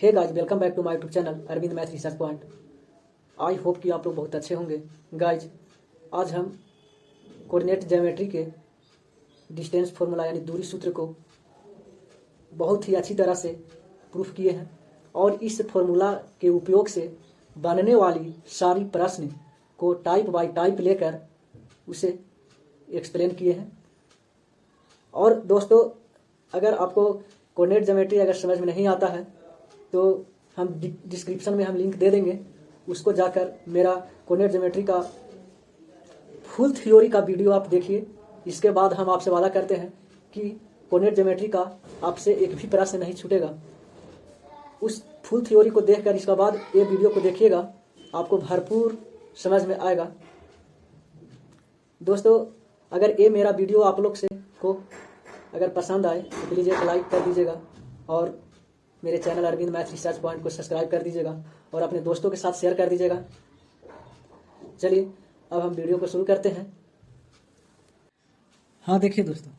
Hey guys, welcome back to my YouTube channel Arvind math research point. I hope कि आप लोग बहुत अच्छे होंगे। गाइज, आज हम कोऑर्डिनेट ज्योमेट्री के डिस्टेंस फॉर्मूला यानी दूरी सूत्र को बहुत ही अच्छी तरह से प्रूफ किए हैं और इस फॉर्मूला के उपयोग से बनने वाली सारी प्रश्न को टाइप बाय टाइप लेकर उसे एक्सप्लेन किए हैं। और दोस्तों, अगर आपको कोऑर्डिनेट ज्योमेट्री अगर समझ में नहीं आता है तो हम डिस्क्रिप्शन में हम लिंक दे देंगे, उसको जाकर मेरा कोऑर्डिनेट ज्योमेट्री का फुल थ्योरी का वीडियो आप देखिए। इसके बाद हम आपसे वादा करते हैं कि कोऑर्डिनेट ज्योमेट्री का आपसे एक भी प्रश्न नहीं छूटेगा। उस फुल थ्योरी को देखकर इसके बाद ये वीडियो को देखिएगा, आपको भरपूर समझ में आएगा। दोस्तों, अगर ये मेरा वीडियो आप लोग से को अगर पसंद आए तो प्लीज़ एक लाइक कर दीजिएगा और मेरे channel Arvind math research point को सब्सक्राइब कर दीजिएगा और अपने दोस्तों के साथ शेयर कर दीजिएगा। चलिए अब हम वीडियो को शुरू करते हैं। हाँ, देखिए दोस्तों,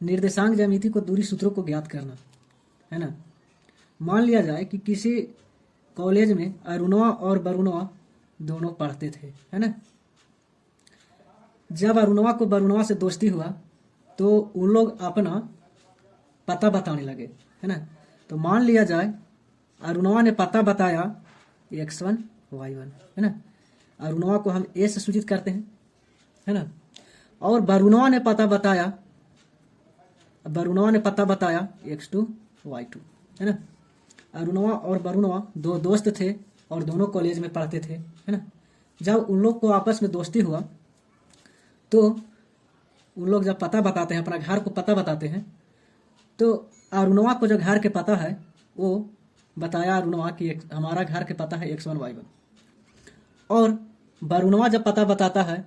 निर्देशांक ज्यामिति को दूरी सूत्रों को ज्ञात करना है ना। मान लिया जाए कि किसी कॉलेज में अरुणवा और वरुणवा दोनों पढ़ते थे, है ना। जब अरुणवा को वरुणवा से दोस्ती हुआ तो उन लोग अपना पता बताने लगे, है ना। तो मान लिया जाए अरुणवा ने पता बताया x1 y1, है ना। अरुणवा को हम a से सूचित करते हैं, है ना। और वरुणवा ने पता बताया x2 y2, है ना। अरुणवा और वरुणवा दो दोस्त थे और दोनों कॉलेज में पढ़ते थे, है ना। जब उन लोग को आपस में दोस्ती हुआ तो उन लोग जब पता बताते हैं, अपना घर को पता बताते हैं, तो अरुणवा को जो घर के पता है वो बताया अरुणवा कि हमारा घर के पता है x1 y1। और वरुणवा जब पता बताता है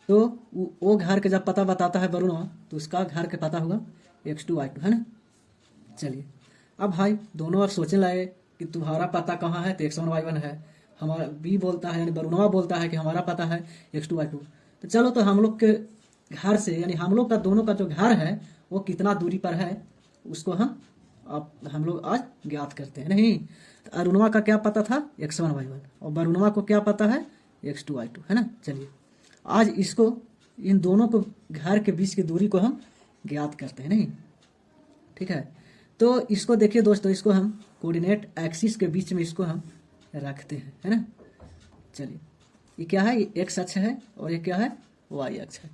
तो वो घर के जब पता बताता है वरुणवा तो उसका घर के पता होगा x2 y2, है ना। चलिए अब भाई दोनों अब सोचने लगे कि तुम्हारा पता कहाँ है तो x1 y1 है, हमारा बी बोलता है यानी वरुणवा बोलता है कि हमारा पता है x2 y2। तो चलो तो हम लोग के घर से यानी हम लोग का दोनों का जो घर है वो कितना दूरी पर है उसको हम लोग आज ज्ञात करते हैं। नहीं तो अरुणवा का क्या पता था x1 y1 और वरुणवा को क्या पता है x2 y2, है ना। चलिए आज इसको इन दोनों को घर के बीच की दूरी को हम ज्ञात करते हैं। नहीं ठीक है, तो इसको देखिए दोस्तों, इसको हम कोऑर्डिनेट एक्सिस के बीच में इसको हम रखते हैं, है ना। चलिए ये क्या है, ये x अक्ष है और ये क्या है y अक्ष है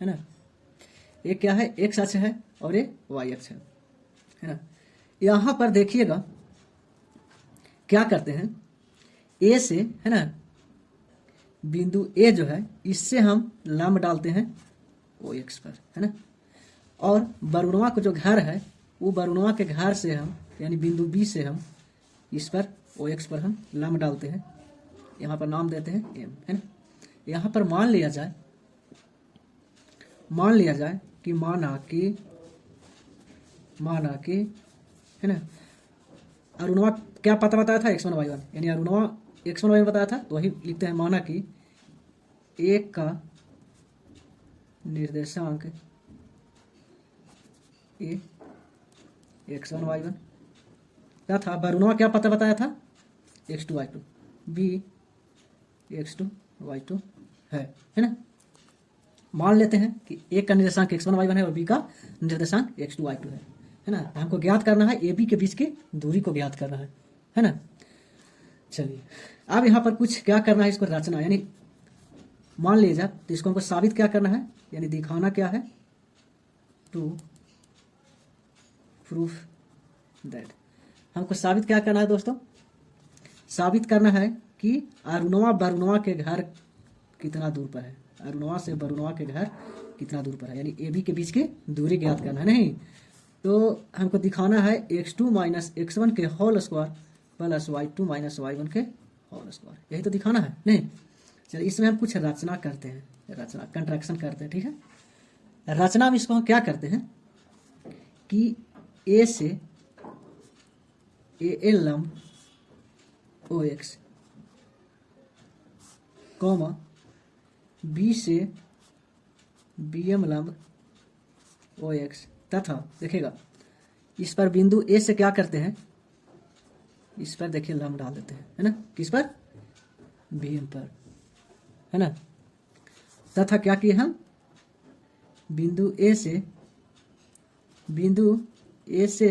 ना। ये क्या है, x अक्ष है और ये y अक्ष है ना। यहाँ पर देखिएगा क्या करते हैं, A से, है ना, बिंदु A जो है इससे हम लंब डालते हैं OX पर, है ना। और वरुणवा को जो घर है वो वरुणवा के घर से हम यानी बिंदु B से हम इस पर OX पर हम लंब डालते हैं, यहाँ पर नाम देते हैं M, है ना। यहाँ पर मान लिया जाए कि माना कि है ना, अरुणवा क्या पता बताया था x1 y1 यानी अरुणवा x1 y1 बताया था, तो वही लिखते हैं माना कि एक का निर्देशांक ए x1 y1 क्या था, वरुणवा क्या पता बताया था x2 y2, b x2 y2 है ना। मान लेते हैं कि ए का निर्देशांक x1 y1 है और बी का निर्देशांक x2 y2 है ना। तो हमको ज्ञात करना है ए बी के बीच की दूरी को ज्ञात करना है ना। चलिए अब यहाँ पर कुछ क्या करना है, इसको रचना यानी मान लीजिए तो इसको हमको साबित क्या करना है यानी दिखाना क्या है, टू प्रूफ दैट। हमको साबित क्या करना है दोस्तों, साबित करना है कि अरुणवा वरुणवा के घर कितना दूर पर है, अरुणवा से वरुणवा के घर कितना दूर पर है यानी ए बी के बीच की दूरी ज्ञात करना है। नहीं तो हमको दिखाना है x2 माइनस x1 के whole square plus y2 minus y1 के होल स्क्वायर, यही तो दिखाना है। नहीं चलिए इसमें हम कुछ रचना करते हैं, रचना कंट्रैक्शन करते हैं, ठीक है। रचना में इसको हम क्या करते हैं कि a से ए लंब OX कॉमा B से BM लंब OX तथा देखिएगा इस पर बिंदु A से क्या करते हैं इस पर देखिए लम्ब डाल देते हैं, है ना, किस पर, BM पर, है ना। तथा क्या किए हम, बिंदु ए से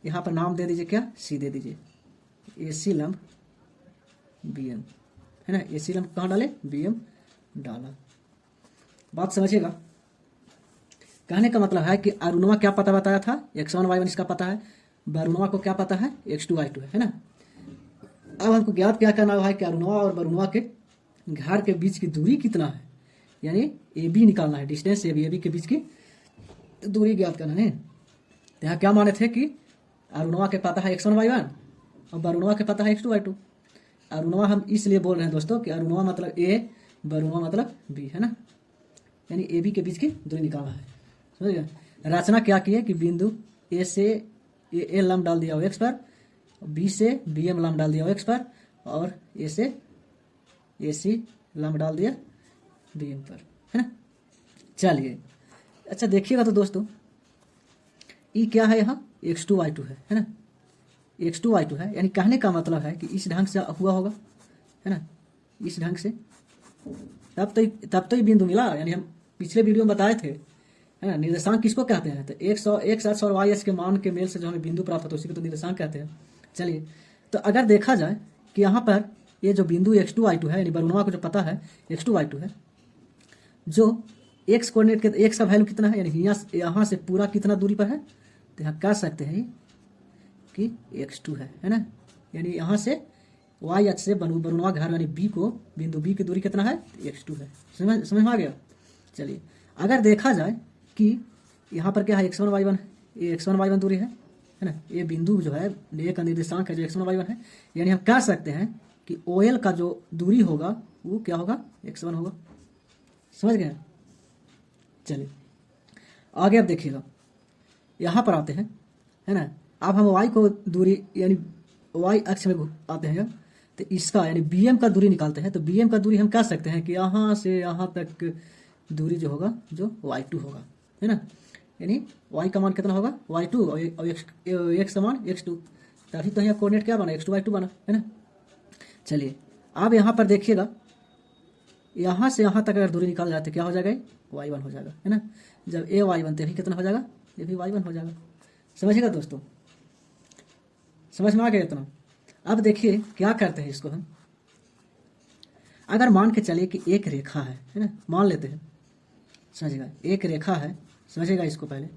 यहाँ पर नाम दे दीजिए क्या, C दे दीजिए, AC लंब BM, है ना। AC लंब कहाँ डाले, BM डाला। बात समझिएगा। कहने का मतलब है कि अरुणवा क्या पता बताया था, x1 y1 इसका पता है, वरुणवा को क्या पता है, x2 y2 है ना। अब हमको ज्ञात क्या करना है कि अरुणवा और वरुणवा के घर के बीच की दूरी कितना है, यानी AB निकालना है, डिस्टेंस AB के बीच की दूरी ज्ञात करना है। तो यहाँ क्या माने थे कि अरुणवा के पता है x1 y1 और वरुणवा के पता है x2 y2। अरुणवा हम इसलिए बोल रहे हैं दोस्तों कि अरुणवा मतलब A, वरुणवा मतलब B, है ना, यानी AB के बीच की दूरी निकालना है, समझ गए। रचना क्या की है कि बिंदु A से A लंब डाल दिया हो x पर, B से BM लंब डाल दिया हो x पर, और A से AC लंब डाल दिया BM पर, है ना। चलिए अच्छा देखिएगा तो दोस्तों, ये क्या है, यहाँ x2 y2 है ना, x2 y2 है, यानी कहने का मतलब है कि इस ढंग से हुआ होगा, है ना, इस ढंग से, तब तो ये बिंदु मिला। यानी हम पिछले वीडियो में बताए थे, है ना, निर्देशांक किसको कहते हैं, तो x अक्ष और y अक्ष के मान के मेल से जो हमें बिंदु प्राप्त होता है उसी को तो निर्देशांक कहते हैं। चलिए तो अगर देखा जाए कि यहाँ पर ये जो बिंदु x2 y2 है, यानी वरुणवा को जो पता है x2 y2 है, जो x कोऑर्डिनेट के x का वैल्यू कितना है, यानी यहाँ से पूरा कितना दूरी पर है, तो यहाँ कह सकते हैं कि x2 है ना। यानी यहाँ से y अक्ष से वरुणवा घर यानी B को, बिंदु B की दूरी कितना है, x2 है। समझ में आ गया। चलिए अगर देखा जाए कि यहाँ पर क्या है, x1 y1 है, ये x1 y1 दूरी है ना, ये बिंदु जो है ये का निर्देशांक है जो x1 y1 है, यानी हम कह सकते हैं कि OL का जो दूरी होगा वो क्या होगा, x1 होगा। समझ गए। चलिए आगे अब देखिएगा, यहाँ पर आते हैं, है ना। अब हम y को दूरी यानी y अक्ष में आते हैं, तो इसका यानी BM का दूरी निकालते हैं। तो BM का दूरी हम कह सकते हैं कि यहाँ से यहाँ तक दूरी जो होगा जो y2 होगा, है ना। यानी y का मान कितना होगा, y2, और x का मान x2, तभी तो यहाँ कोऑर्डिनेट क्या बना, x2 y2 बना, है ना। चलिए अब यहाँ पर देखिएगा, यहाँ से यहाँ तक अगर दूरी निकाल जाते क्या हो जाएगा, y1 हो जाएगा, है ना। जब a y1 तभी कितना हो जाएगा, ये भी y1 हो जाएगा। समझिएगा दोस्तों, समझ में आ गया इतना। अब देखिए क्या करते हैं इसको हम, अगर मान के चलिए कि एक रेखा है ना, मान लेते हैं, समझिएगा एक रेखा है, समझिएगा इसको पहले।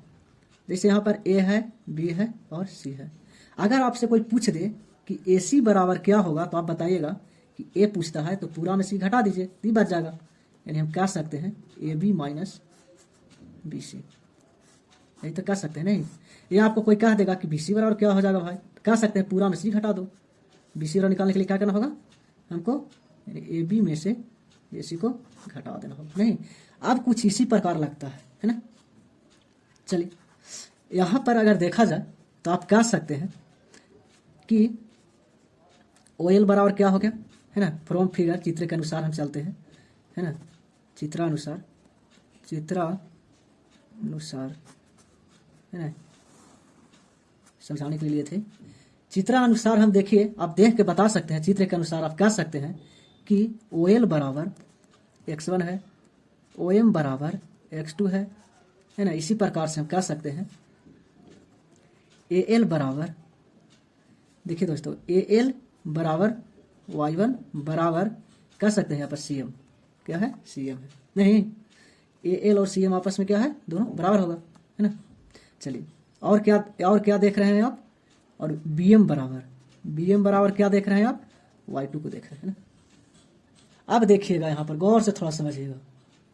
जैसे यहाँ पर A है, B है और C है। अगर आपसे कोई पूछ दे कि AC बराबर क्या होगा, तो आप बताइएगा कि A पूछता है तो पूरा में C घटा दीजिए, B बच जाएगा। यानी हम कह सकते हैं AB माइनस BC, यही तो कह सकते हैं। नहीं ये आपको कोई कह देगा कि BC बराबर क्या हो जाएगा भाई, कह सकते हैं पूरा में C घटा दो। BC बराबर निकालने के लिए क्या करना होगा हमको, यानी AB में से AC को घटा देना होगा। नहीं अब कुछ इसी प्रकार लगता है ना। चलिए यहाँ पर अगर देखा जाए तो आप कह सकते हैं कि OL बराबर क्या हो गया, है ना, फ्रॉम फिगर, चित्र के अनुसार हम चलते हैं, है ना, चित्रानुसार है ना, समझाने के लिए थे। चित्रानुसार हम देखिए, आप देख के बता सकते हैं, चित्र के अनुसार आप कह सकते हैं कि OL बराबर x1 है, OM बराबर x2 है ना। इसी प्रकार से हम कह सकते हैं AL बराबर, देखिए दोस्तों AL बराबर y1 बराबर कह सकते हैं यहाँ पर CM, क्या है, CM है। नहीं AL और CM आपस में क्या है, दोनों बराबर होगा, है ना। चलिए और क्या देख रहे हैं आप, और BM बराबर क्या देख रहे हैं आप, y2 को देख रहे हैं ना। अब देखिएगा यहाँ पर गौर से थोड़ा समझिएगा,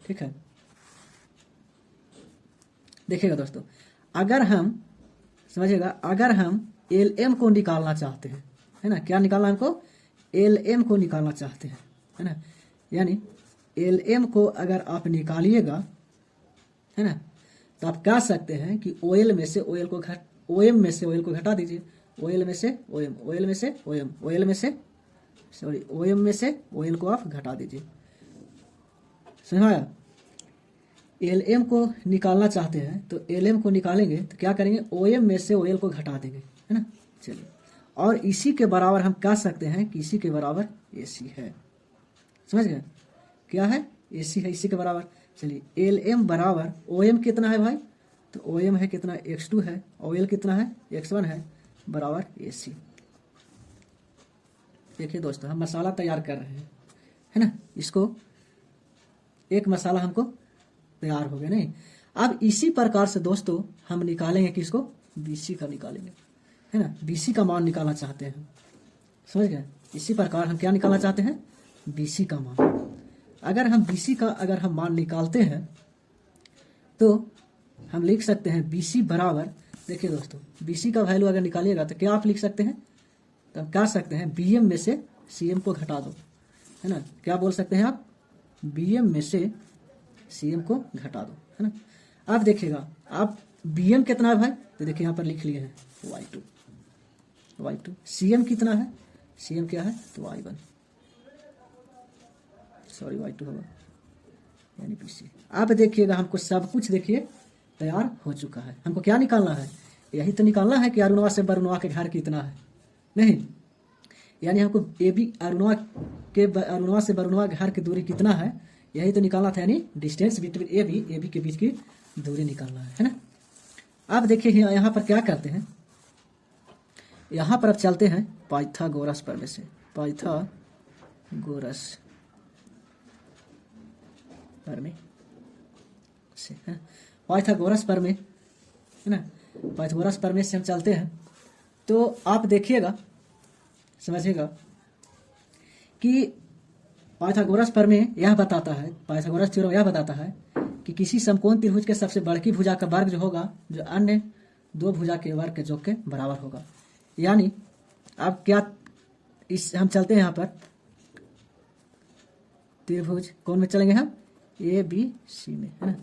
ठीक है। देखिएगा दोस्तों, अगर हम समझिएगा, अगर हम LM को निकालना चाहते हैं, है ना, क्या निकालना हमको, LM को निकालना चाहते हैं, है ना। यानी LM को अगर आप निकालिएगा, है ना, तो आप कह सकते हैं कि OL में से OL को OM में से OL को घटा दीजिए, OL में से OM, OL में से OM, OL में से OM में से OL को आप घटा दीजिए। समझाया। LM को निकालना चाहते हैं तो LM को निकालेंगे तो क्या करेंगे, OM में से OL को घटा देंगे, है ना। चलिए, और इसी के बराबर हम कह सकते हैं कि इसी के बराबर AC है। समझ गए, क्या है, AC है इसी के बराबर। चलिए LM बराबर OM कितना है भाई, तो OM है कितना, x2 है, OL कितना है, x1 है, बराबर AC। देखिए दोस्तों, हम मसाला तैयार कर रहे हैं, है ना, इसको एक मसाला हमको तैयार हो गया नहीं। अब इसी प्रकार से दोस्तों हम निकालेंगे कि इसको BC का निकालेंगे, है ना, BC का मान निकालना चाहते हैं। समझ गए, इसी प्रकार हम क्या निकालना चाहते हैं, BC का मान। अगर हम BC का अगर हम मान निकालते हैं तो हम लिख सकते हैं BC बराबर, देखिए दोस्तों BC का वैल्यू अगर निकालिएगा तो क्या आप लिख सकते हैं, तो हम कह सकते हैं BM में से CM को घटा दो, है ना, क्या बोल सकते हैं आप, BM में से CM को घटा दो, है ना। अब देखिएगा आप BM कितना है भाई, तो देखिए यहाँ पर लिख लिए हैं y2, CM कितना है, CM क्या है, तो y1, सॉरी y2 होगा यानी BC। अब देखिएगा हमको सब कुछ देखिए तैयार हो चुका है। हमको क्या निकालना है, यही तो निकालना है कि अरुणवा से बरुणवा के घर कितना है, नहीं, यानी हमको AB अरुणवा से बरुणवा के घर की दूरी कितना है, यही तो निकालना था, यानी डिस्टेंस बिटवीन AB के बीच की दूरी निकालना है ना। अब देखिए यहाँ पर क्या करते हैं, यहाँ पर अब चलते हैं पाइथागोरस प्रमेय से, पाइथागोरस प्रमेय से, पाइथागोरस प्रमेय, है ना, पाइथागोरस प्रमेय से हम चलते हैं। तो आप देखिएगा, समझिएगा कि पाइथागोरस प्रमेय यह बताता है, पाइथागोरस थ्योरम यह बताता है कि किसी समकोण त्रिभुज के सबसे बड़की भुजा का वर्ग जो होगा, जो अन्य दो भुजा के वर्ग के योग के बराबर होगा। यानी अब क्या, इस हम चलते हैं यहाँ पर त्रिभुज कौन में चलेंगे हम, ABC में, है ना,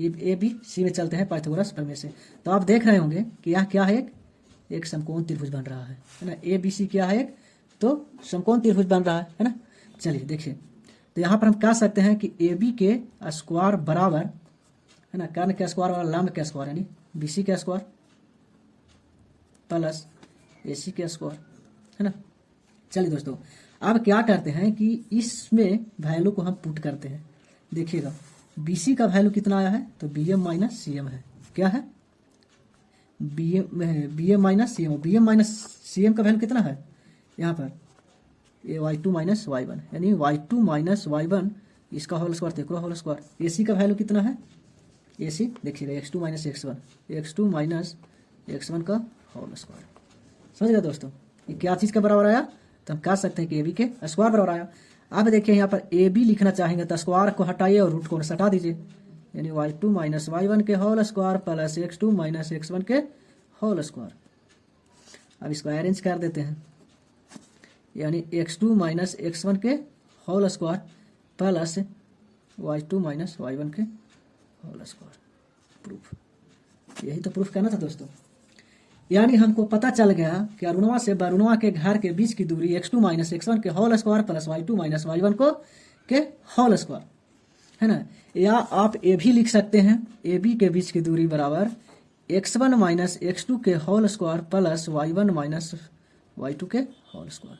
ABC में चलते हैं पाइथागोरस प्रमेय से। तो आप देख रहे होंगे कि यह क्या है, एक समकोण त्रिभुज बन रहा है ना, ABC क्या है, एक तो समकोण त्रिभुज बन रहा है ना। चलिए देखिए, तो यहाँ पर हम कह सकते हैं कि AB के स्क्वायर बराबर, है ना, कर्ण के स्क्वायर वाला लंब के स्क्वायर, यानी BC के स्क्वायर प्लस AC के स्क्वायर, है ना। चलिए दोस्तों, अब क्या करते हैं कि इसमें वैल्यू को हम पुट करते हैं। देखिएगा BC का वैल्यू कितना आया है, तो BM माइनस CM है, क्या है, BM minus CM, BM minus CM का वैल्यू कितना है, यहाँ पर ये y2 माइनस y1, यानी y2 माइनस y1 इसका होल स्क्वायर, देखो होल स्क्वायर। AC का वैल्यू कितना है, AC देखिएगा x2 minus x1 minus x1 का होल स्क्वायर। समझ गए दोस्तों, ये क्या चीज़ का बराबर आया, तो हम कह सकते हैं कि AB के स्क्वायर बराबर आया। अब देखिए यहाँ पर AB लिखना चाहेंगे तो स्क्वायर को हटाइए और रूट को हटा दीजिए, यानी y2 माइनस y1 के whole square plus x2 minus x1 के होल स्क्वायर। अब इसको अरेंज कर देते हैं, यानी x2 माइनस x1 के whole square plus y2 minus y1 के होल स्क्वायर। प्रूफ, यही तो प्रूफ करना था दोस्तों। यानी हमको पता चल गया कि अरुणवा से बरुणवा के घर के बीच की दूरी x2 माइनस x1 के whole square plus y2 minus y1 को के होल स्क्वायर, है ना। या आप ये भी लिख सकते हैं AB के बीच की दूरी बराबर x1 माइनस x2 के whole square plus y1 minus y2 के होल स्क्वायर।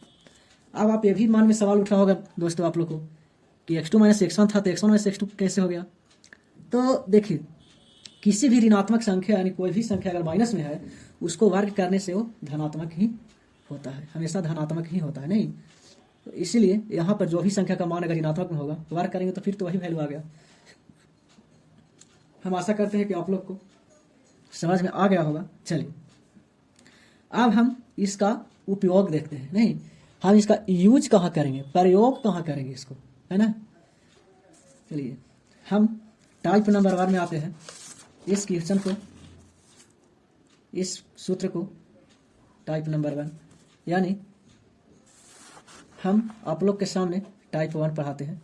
अब आप ये भी मान में सवाल उठा होगा दोस्तों आप लोग को कि x2 माइनस x1 था तो x1 माइनस x2 कैसे हो गया। तो देखिए, किसी भी ऋणात्मक संख्या यानी कोई भी संख्या अगर माइनस में है उसको वर्ग करने से वो धनात्मक ही होता है, हमेशा धनात्मक ही होता है, नहीं। तो इसीलिए यहाँ पर जो भी संख्या का मान अगर ऋणात्मक में होगा वर्ग करेंगे तो फिर तो वही वैल्यू आ गया। हम आशा करते हैं कि आप लोग को समझ में आ गया होगा। चलिए अब हम इसका उपयोग देखते हैं, नहीं, हम इसका यूज कहाँ करेंगे, प्रयोग कहाँ करेंगे इसको, है ना। चलिए हम टाइप नंबर 1 में आते हैं। इस क्वेश्चन को, इस सूत्र को टाइप नंबर 1, यानी हम आप लोग के सामने टाइप 1 पढ़ाते हैं।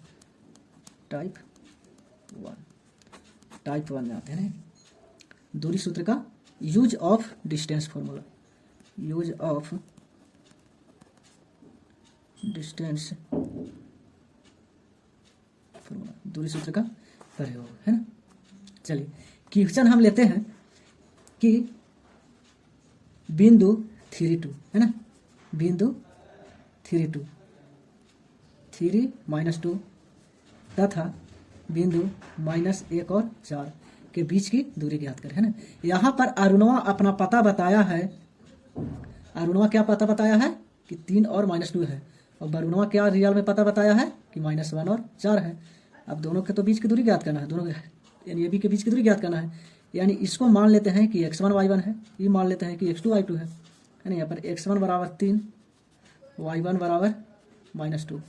टाइप 1 में आते हैं ना, दूरी सूत्र का use of distance formula, use of distance formula, दूरी सूत्र का प्रयोग, है ना। चलिए क्वेश्चन हम लेते हैं कि बिंदु 3 2 है ना, बिंदु 3 2 3 -2 तथा बिंदु -1 और 4 के बीच की दूरी ज्ञात करें, है ना। यहाँ पर अरुणवा अपना पता बताया है, अरुणवा क्या पता बताया है कि 3 और -2 है, और वरुणवा क्या रियल में पता बताया है कि -1 और 4 है। अब दोनों के तो बीच की दूरी ज्ञात करना है, दोनों यानी ए बी के बीच की दूरी ज्ञात करना है। यानी इसको मान लेते हैं कि x1 y1 है, ये मान लेते हैं कि x2 y2 है ना। यहाँ पर x1 बराबर 3, y1 बराबर -2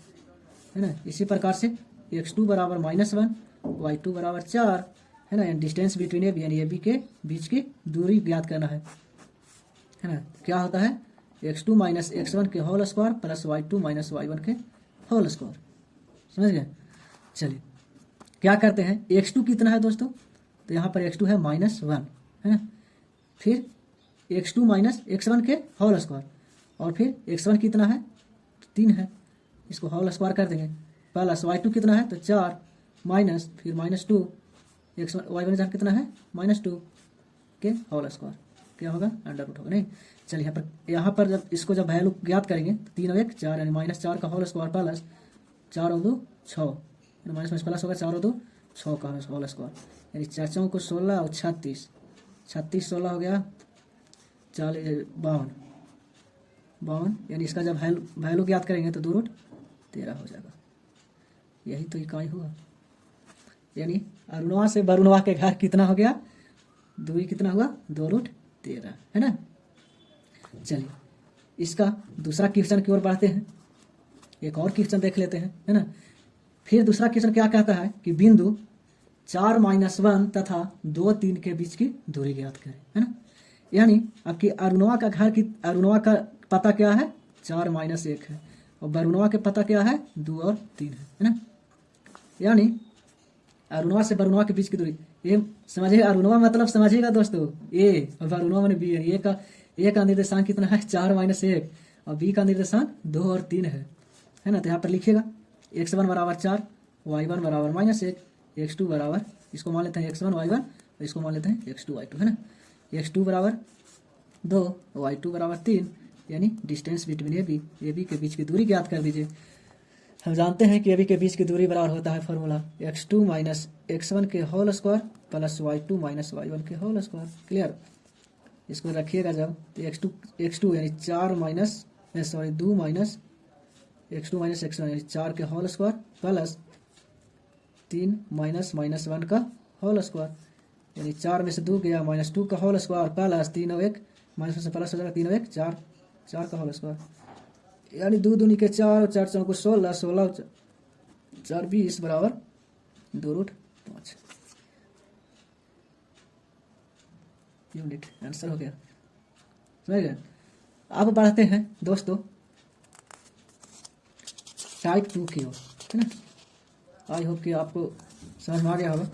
है ना। इसी प्रकार से x2 बराबर -1, y2 बराबर 4 है ना। यानी डिस्टेंस बिटवीन ए बी यानी ए बी के बीच की दूरी ज्ञात करना है ना। क्या होता है x2 - x1 के whole square plus y2 - y1 के होल स्क्वायर, समझ गए। चलिए क्या करते हैं, x2 कितना है दोस्तों, तो यहाँ पर x2 है -1 है ना। फिर x2 - x1 के होल स्क्वायर, और फिर x1 कितना है 3 है, इसको होल स्क्वायर कर देंगे, प्लस y2 कितना है तो 4 माइनस फिर -2 x1 y1 जहाँ कितना है -2 के होल स्क्वायर, क्या होगा अंडर रूट होगा नहीं। चलिए यहाँ पर जब इसको जब वैल्यू ज्ञात करेंगे तो 3 और 1 4 यानी -4 का होल स्क्वायर प्लस 4 और 2 6 माइनस में प्लस होगा 4 और 2 6 का होल स्क्वायर, यानी 4 4 को 16 और 36 16 हो गया 40 52 यानी इसका जब वैल्यू ज्ञात करेंगे तो 2 रूट 13 हो जाएगा। यही तो इकाई हुआ, यानी अरुणवा से वरुणवा के घर कितना हो गया, दूरी कितना हुआ 2 रूट 13 है ना। चलिए इसका दूसरा क्वेश्चन की ओर बढ़ते हैं, एक और क्वेश्चन देख लेते हैं, है ना। फिर दूसरा क्वेश्चन क्या कहता है कि बिंदु 4 - 1 तथा 2 3 के बीच की दूरी ज्ञात करें, है ना। यानी आपकी अरुणवा का घर की अरुणवा का पता क्या है 4 - 1 है, और वरुणवा के पता क्या है 2 और 3 है ना। यानी अरुणवा से वरुणवा के बीच की दूरी ये समझिएगा, अरुणवा मतलब समझिएगा दोस्तों ए, और वरुणवा मैंने बी है। ए का निर्देशांक कितना है 4 - 1 और बी का निर्देशांक 2 और 3 है ना। तो यहाँ पर लिखिएगा x1 बराबर 4, y1 बराबर -1, x2 बराबर, इसको मान लेते हैं x1 y1 और इसको मान लेते हैं x2 y2 है ना। x2 बराबर 2, y2 बराबर 3, यानी डिस्टेंस बिटवीन ए बी के बीच की दूरी ज्ञात कर दीजिए। हम जानते हैं कि ए बी के बीच की दूरी बराबर होता है फॉर्मूला x2 - x1 के whole square plus y2 - y1 के होल स्क्वायर, क्लियर। इसको रखिएगा जब तो x2 यानी 4 माइनस 2 माइनस x2 - x1 यानी 4 के होल स्क्वायर प्लस 3 माइनस 1 का होल स्क्वायर, यानी 4 में से 2 गया -2 का होल स्क्वायर प्लस 3 और 1 माइनस से प्लस हो जाएगा 3 और 1 4 का होल स्क्वायर, यानी 2 दूनी के 4 और 4 को 16 4 20 बराबर 2 रूट 5 यूनिट आंसर हो गया, समझ गए। अब बढ़ते हैं दोस्तों टाइप 2 की ओर, है ना। आई होप कि आपको समझ में आ गया होगा।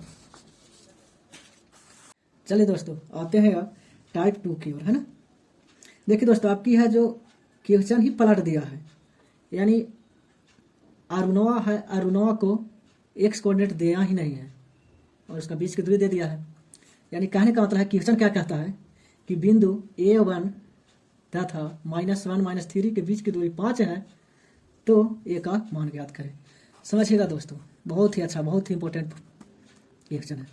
चलिए दोस्तों आते हैं अब टाइप 2 की ओर, है ना। देखिए दोस्तों आपकी है जो क्वेश्चन ही पलट दिया है, यानी अरुणवा है, अरुणवा को एक्स कोऑर्डिनेट दिया ही नहीं है और उसका बीच की दूरी दे दिया है। यानी कहने का मतलब है क्वेश्चन क्या कहता है कि बिंदु A1 तथा -1 - 3 के बीच की दूरी 5 है, तो ए का मान ज्ञात करें। समझिएगा दोस्तों बहुत ही अच्छा, बहुत ही इंपॉर्टेंट क्वेश्चन है।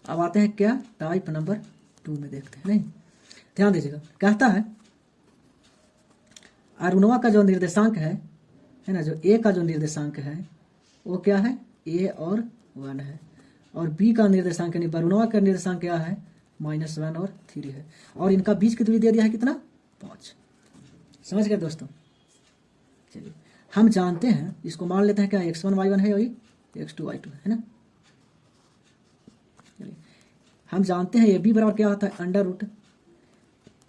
अब आते हैं क्या टाइप नंबर 2 में देखते हैं, नहीं ध्यान दीजिएगा। कहता है अरुणवा का जो निर्देशांक है ना, जो ए का जो निर्देशांक है वो क्या है a और 1 है, और b का निर्देशांक यानी वरुणवा का निर्देशांक क्या है -1 और 3 है, और इनका बीच की दूरी दे दिया है कितना 5। समझ गए दोस्तों। चलिए हम जानते हैं, इसको मान लेते हैं क्या x1 y1 है और x2 y2 है ना। चलिए हम जानते हैं ab बराबर क्या होता है अंडर रूट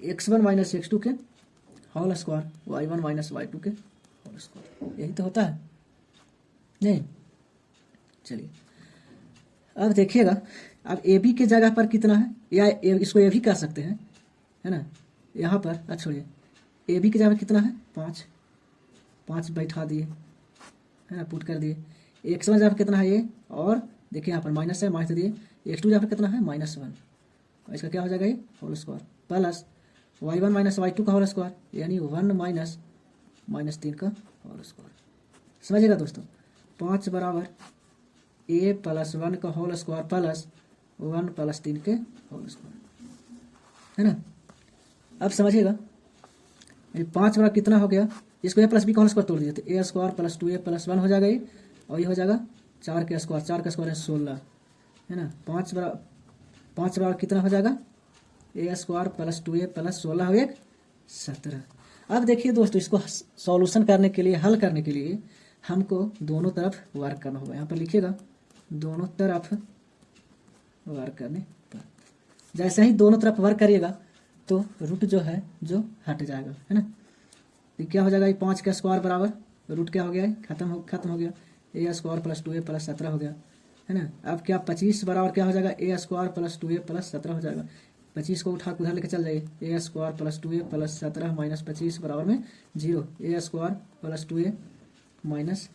x1 - x2 के होल स्क्वायर y1 - y2 के होल स्क्वायर, यही तो होता है नहीं। चलिए अब देखिएगा, अब ए बी के जगह पर कितना है, या इसको ए भी कह सकते हैं, है ना। यहाँ पर छोड़िए, ए बी के जगह पर कितना है 5 बैठा दिए, है ना, पुट कर दिए। x1 जगह पर कितना है ये, और देखिए यहाँ पर माइनस है, माइनस दिए। x2 जगह पर कितना है -1 और इसका क्या हो जाएगा ये whole square plus y1 minus y2 का होल स्क्वायर यानी 1 माइनस -3 का होल स्क्वायर। समझिएगा दोस्तों, 5 बराबर a प्लस 1 का होल स्क्वायर प्लस 1 प्लस 3 के होल स्क्वायर, है ना। अब समझिएगा 5 बराबर कितना हो गया, इसको a प्लस बी का होल स्क्वायर तोड़ दीजिए तो a square plus 2a plus 1 हो जाएगा ये, और ये हो जाएगा 4 का स्क्वायर है 16, है ना। 5 बराबर कितना हो जाएगा, a square plus 2a plus 16 हो गया 17। अब देखिए दोस्तों, इसको सॉल्यूशन करने के लिए, हल करने के लिए हमको दोनों तरफ वर्क करना होगा। यहाँ पर लिखिएगा दोनों तरफ वर्क करने पर, जैसे ही दोनों तरफ वर्क करिएगा तो रूट जो है जो हट जाएगा, है ना। तो क्या हो जाएगा, ये 5 का स्क्वायर बराबर रूट क्या हो गया है, खत्म हो गया, a square plus 2a plus 17 हो गया, है ना। अब क्या 25 बराबर क्या हो जाएगा, a square plus 2a plus 17 हो जाएगा। 25 को उठा उधर लेके चल जाइए, a square plus 2a plus 17 minus 25 बराबर में 0, a square plus 2a minus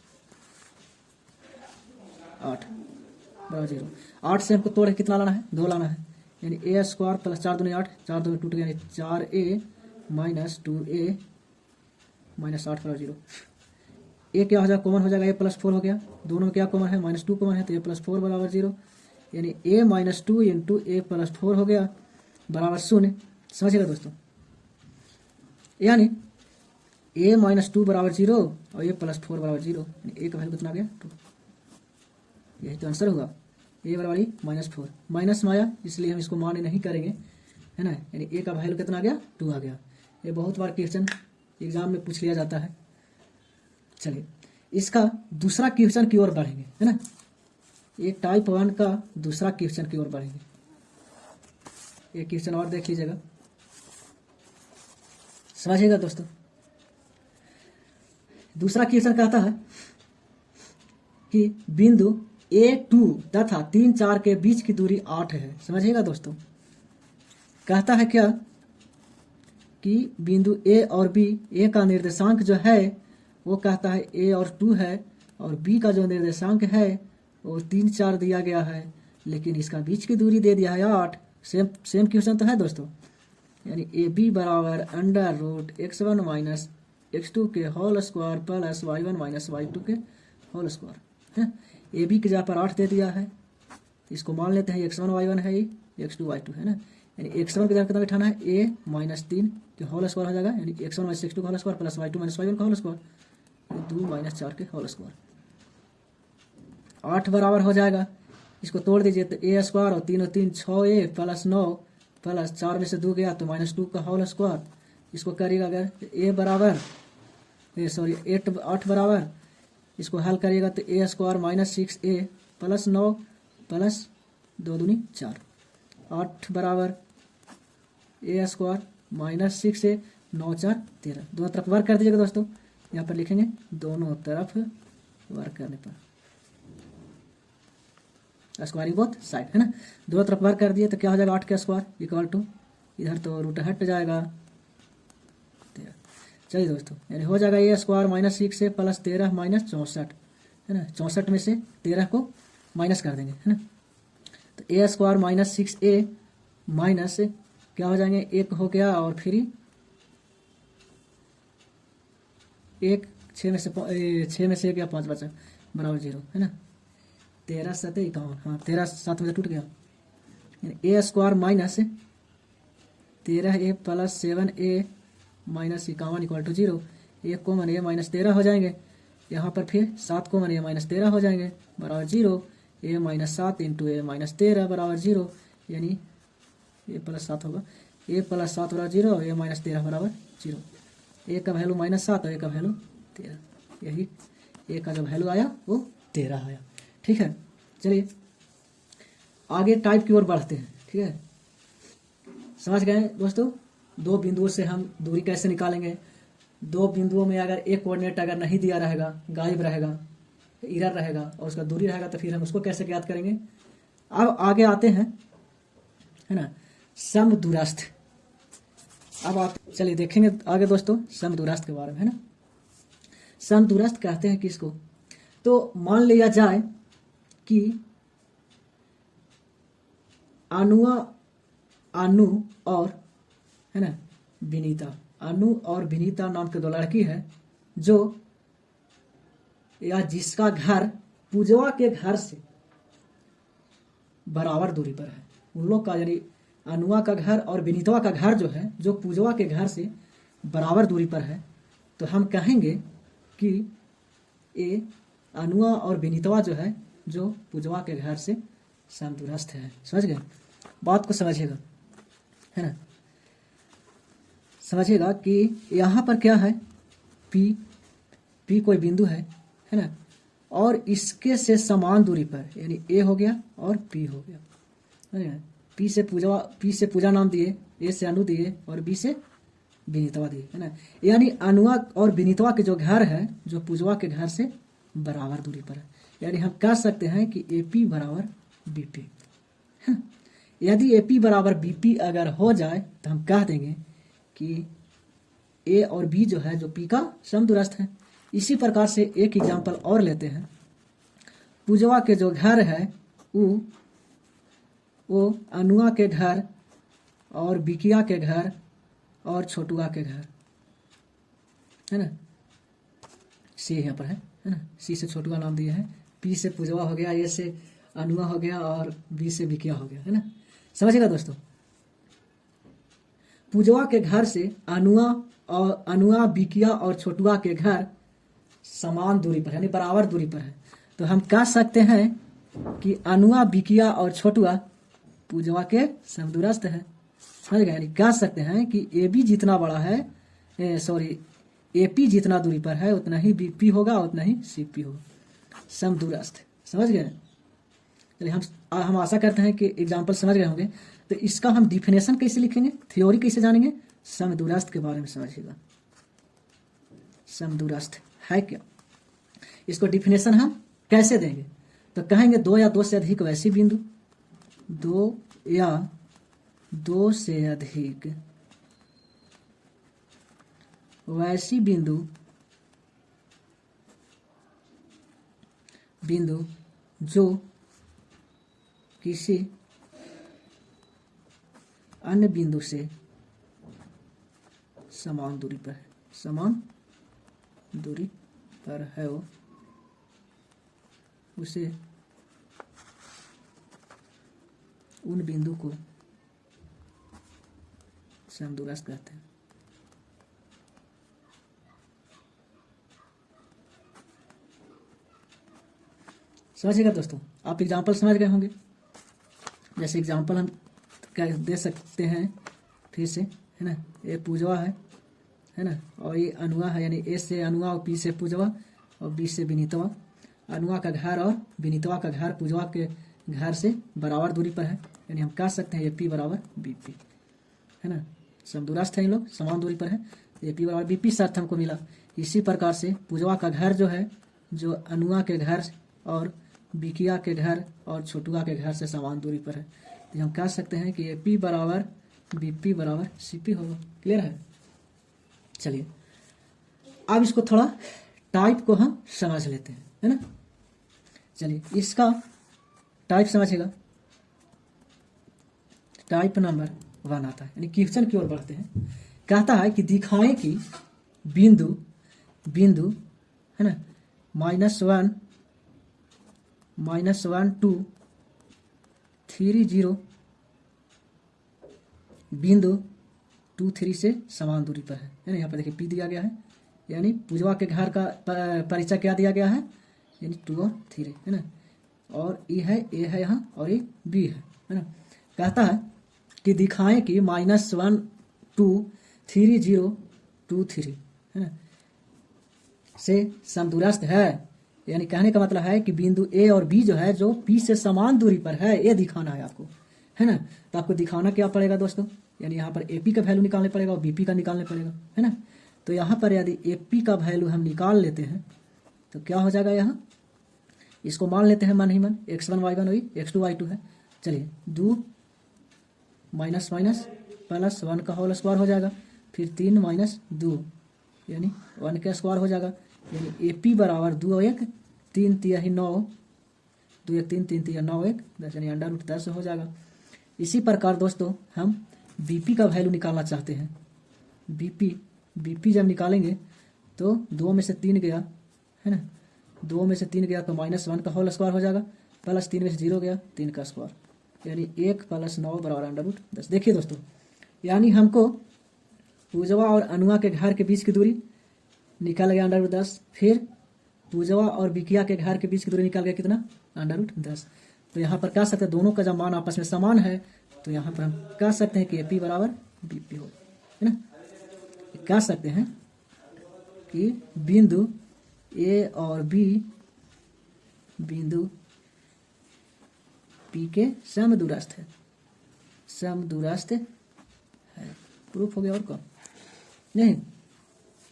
8 बराबर 0। 8 से हमको तोड़ कितना लाना है, 2 लाना है, यानी a स्क्वायर प्लस 4 दूनी 8, 4 दूनी टूट गया, यानी 4a माइनस 2a माइनस 8 बराबर 0। ए क्या हो जाएगा, कॉमन हो जाएगा, a प्लस 4 हो गया, दोनों में क्या कॉमन है, -2 कॉमन है, तो a प्लस 4 बराबर 0, यानी a minus 2 into a plus 4 हो गया बराबर 0। समझिएगा दोस्तों, यानी a माइनस 2 बराबर 0 और a प्लस 4 बराबर 0, यानी a का वैल्यू कितना आ गया 2। यही तो आंसर होगा, a बराबर -4, माइनस में आया इसलिए हम इसको मान नहीं करेंगे, है ना। यानी a का वैल्यू कितना आ गया 2 आ गया। ये बहुत बार क्वेश्चन एग्जाम में पूछ लिया जाता है। चलिए इसका दूसरा क्वेश्चन की ओर बढ़ेंगे, है ना। ये टाइप 1 का दूसरा क्वेश्चन की ओर बढ़ेंगे। एक क्वेश्चन और देख लीजिएगा, समझिएगा दोस्तों। दूसरा क्वेश्चन कहता है कि बिंदु A2 तथा 3, 4 के बीच की दूरी 8 है। समझिएगा दोस्तों, कहता है क्या कि बिंदु A और B, A का निर्देशांक जो है वो कहता है A और 2 है, और B का जो निर्देशांक है वो 3, 4 दिया गया है, लेकिन इसका बीच की दूरी दे दिया है 8। सेम क्वेश्चन तो है दोस्तों, यानी AB बराबर √x1 माइनस x2 के whole square plus y1 minus y2 के होल स्क्वायर, है। AB की जगह पर 8 दे दिया है, इसको मान लेते हैं x1 y1 है, ये x2 y2 है ना। यानी x1 की जगह कितना बिठाना है, a माइनस 3 के होल स्क्वायर हो जाएगा, यानी x1 माइनस x2 का whole square plus y2 minus y1 का होल स्क्वायर, 2 माइनस 4 के होल स्क्वायर। 8 बराबर हो जाएगा, इसको तोड़ दीजिए तो a स्क्वायर और 3 और 3 6a प्लस 9 प्लस 4 में से 2 गया तो -2 का होल स्क्वायर। इसको करिएगा अगर a बराबर 8 बराबर, इसको हल करिएगा तो a square minus 6a plus 9 plus 2 दूनी 4, 8 बराबर a स्क्वायर माइनस 6a 9 4 13। दोनों तरफ वर्क कर दीजिएगा दोस्तों, यहाँ पर लिखेंगे दोनों तरफ वर्क करने पर, स्क्वायरिंग बोथ साइड, है ना। दोनों तरफ वर्क कर दिए तो क्या हो जाएगा, 8 का स्क्वायर इक्वल टू, इधर तो रूट हट जाएगा 13। चलिए दोस्तों, यानी हो जाएगा a square minus 6a plus 13 minus 64, है ना। 64 में से 13 को माइनस कर देंगे, है ना। तो a square minus 6a minus क्या हो जाएंगे, 1 हो गया और फिर 1 6 में से 1 या 5 बचा बराबर 0, है ना। 13 7 51, हाँ 13 7 में से टूट गया, a square minus 13a plus 7a minus 51 equal to 0। 1 common a minus 13 हो जाएंगे, यहाँ पर फिर 7 कॉमन a माइनस 13 हो जाएंगे बराबर 0। a minus 7 into a minus 13 बराबर 0, यानी a प्लस 7 होगा, a प्लस 7 बराबर 0, a माइनस 13 बराबर 0। a का वैल्यू -7 और a का वैल्यू 13, यही a का जो वैल्यू आया वो 13 आया। ठीक है, चलिए आगे टाइप की ओर बढ़ते हैं। ठीक है, समझ गए दोस्तों, 2 बिंदुओं से हम दूरी कैसे निकालेंगे। 2 बिंदुओं में अगर एक कोऑर्डिनेट अगर नहीं दिया रहेगा, गायब रहेगा, एरर रहेगा और उसका दूरी रहेगा तो फिर हम उसको कैसे ज्ञात करेंगे। अब आगे आते हैं, है ना, समदूरस्थ। अब आप चलिए देखेंगे आगे दोस्तों समदूरस्थ के बारे में, है ना। समदूरस्थ कहते हैं किसको, तो मान लिया जाए कि अणु और, है ना, विनीता। अनु और विनीता नाम के दो लड़की है जो या जिसका घर पूजवा के घर से बराबर दूरी पर है। उन लोग का यानी अनुआ का घर और विनीतवा का घर जो है जो पूजवा के घर से बराबर दूरी पर है, तो हम कहेंगे कि ये अनुआ और विनीतवा जो है जो पूजवा के घर से समदूरस्थ है। समझ गए? बात को समझिएगा, है ना। समझिएगा कि यहाँ पर क्या है, पी कोई बिंदु है ना, और इसके से समान दूरी पर यानी ए हो गया और पी हो गया, है ना। पी से पूजा नाम दिए, ए से अनु दिए और बी से विनीतवा दिए, है ना। यानी अनुआ और विनीतवा के जो घर है जो पूजवा के घर से बराबर दूरी पर है, यानी हम कह सकते हैं कि ए पी बराबर बी पी। यदि ए पी बराबर बी पी अगर हो जाए तो हम कह देंगे कि ए और बी जो है जो पी का समदूरस्थ है। इसी प्रकार से एक एग्जाम्पल और लेते हैं। पूजवा के जो घर है वो अनुआ के घर और बिकिया के घर और छोटुआ के घर, है ना। सी यहाँ पर है ना। सी से छोटुआ नाम दिए हैं, पी से पूजवा हो गया, ए से अनुआ हो गया और बी से बिकिया हो गया, है ना। समझिएगा दोस्तों, पूजवा के घर से अनुआ बिकिया और छोटुआ के घर समान दूरी पर यानी बराबर दूरी पर है, तो हम कह सकते हैं कि अनुआ बिकिया और छोटुआ पूजवा के समदूरस्थ है। समझ गए? यानी कह सकते हैं कि ए बी जितना बड़ा है, ए पी जितना दूरी पर है उतना ही बी पी होगा, उतना ही सी पी होगा, समदूरस्थ। समझ गए? चलिए हम आशा करते हैं कि एग्जाम्पल समझ गए होंगे। तो इसका हम डिफिनेशन कैसे लिखेंगे, थ्योरी कैसे जानेंगे, समदूरस्थ के बारे में समझिएगा। समदूरस्थ है क्या, इसको डिफिनेशन हम कैसे देंगे, तो कहेंगे दो या दो से अधिक वैसी बिंदु, दो या दो से अधिक वैसी बिंदु जो किसी अन्य बिंदु से समान दूरी पर है, समान दूरी पर है वो, उसे उन बिंदु को समदूरस्थ कहते हैं। समझिएगा दोस्तों, आप एग्जाम्पल समझ गए होंगे। जैसे एग्जाम्पल हम क्या दे सकते हैं फिर से, है ना। ये पूजवा है ना, और ये अनुआ है, यानी ए से अनुआ और पी से पूजवा और बी से विनीतवा। अनुआ का घर और विनीतवा का घर पूजवा के घर से बराबर दूरी पर है, यानी हम कह सकते हैं ए पी बराबर बी पी, है ना। समदूरस्थ है, इन लोग समान दूरी पर है, ए पी बराबर बी पी शर्त हमको मिला। इसी प्रकार से पूजवा का घर जो है जो अनुआ के घर और बिकिया के घर और छोटुआ के घर से समान दूरी पर है, तो हम कह सकते हैं कि ए पी बराबर बी पी बराबर सी पी होगा। क्लियर है? चलिए अब इसको थोड़ा टाइप को हम समझ लेते हैं, है ना। चलिए इसका टाइप समझिएगा। टाइप नंबर 1 आता है, यानी क्वेश्चन की ओर बढ़ते हैं। कहता है कि दिखाएं कि बिंदु है ना -1 2 3 0 बिंदु 2 3 से समान दूरी पर है ना। यहाँ पर देखिए पी दिया गया है, यानी पूजवा के घर का परिचय क्या दिया गया है, यानी 2 और 3 है ना, और ए है यहाँ और ये बी है ना। कहता है कि दिखाएं कि -1 2 3 0 2 3 है ना से समदूरस्थ है, यानी कहने का मतलब है कि बिंदु ए और बी जो है जो पी से समान दूरी पर है, ये दिखाना है आपको, है ना। तो आपको दिखाना क्या पड़ेगा दोस्तों, यानी यहाँ पर ए पी का वैल्यू निकालने पड़ेगा और बी पी का निकालने पड़ेगा, है ना। तो यहाँ पर यदि ए पी का वैल्यू हम निकाल लेते हैं तो क्या हो जाएगा, यहाँ इसको मान लेते हैं मन ही मन, x1 y1 हुई, x2 y2 है। चलिए 2 माइनस प्लस 1 का होल स्क्वायर हो जाएगा, फिर 3 - 2 यानी 1 का स्क्वायर हो जाएगा, यानी ए पी बराबर 2 और 1 3 3 9 2 1 3 3 3 9 1 10 यानी √10 हो जाएगा। इसी प्रकार दोस्तों हम बीपी का वैल्यू निकालना चाहते हैं, बीपी जब निकालेंगे तो 2 में से 3 गया, है ना, 2 में से 3 गया तो -1 का होल स्क्वायर हो जाएगा, प्लस 3 में से 0 गया 3 का स्क्वायर, यानी 1 + 9 = √10। देखिए दोस्तों, यानी हमको पूजवा और अनुआ के घर के बीच की दूरी निकल गया √10, फिर पूजवा और बिकिया के घर के बीच की दूरी निकल गया कितना, √10। तो यहाँ पर कह सकते हैं दोनों का जब मान आपस में समान है तो यहाँ पर हम कह सकते हैं कि AP = BP हो, है ना। कह सकते हैं कि बिंदु A और B बिंदु P के समदूरस्थ है, समदूरस्थ है। प्रूफ हो गया और कौन नहीं।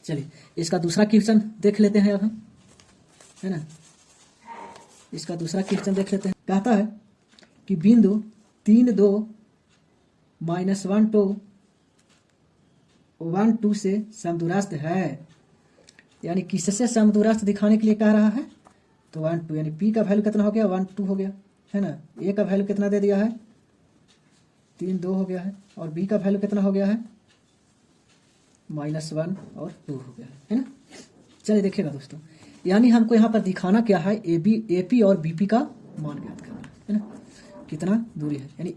चलिए इसका दूसरा क्वेश्चन देख लेते हैं अब हम, है ना। इसका दूसरा क्वेश्चन देख लेते हैं। कहता है कि बिंदु 3, 2 -1, 2 1, 2 से समदूरस्थ है, यानी किससे समदूरस्थ दिखाने के लिए कह रहा है, तो 1, 2, यानी P का वैल्यू कितना हो गया, 1, 2 हो गया, है ना। A का वैल्यू कितना दे दिया है, 3, 2 हो गया है, और B का वैल्यू कितना हो गया है, -1 और 2 हो गया है ना। चलिए देखिएगा दोस्तों, यानी हमको यहाँ पर दिखाना क्या है, AP और BP का मान ज्ञात करना है ना, कितना दूरी है। यानी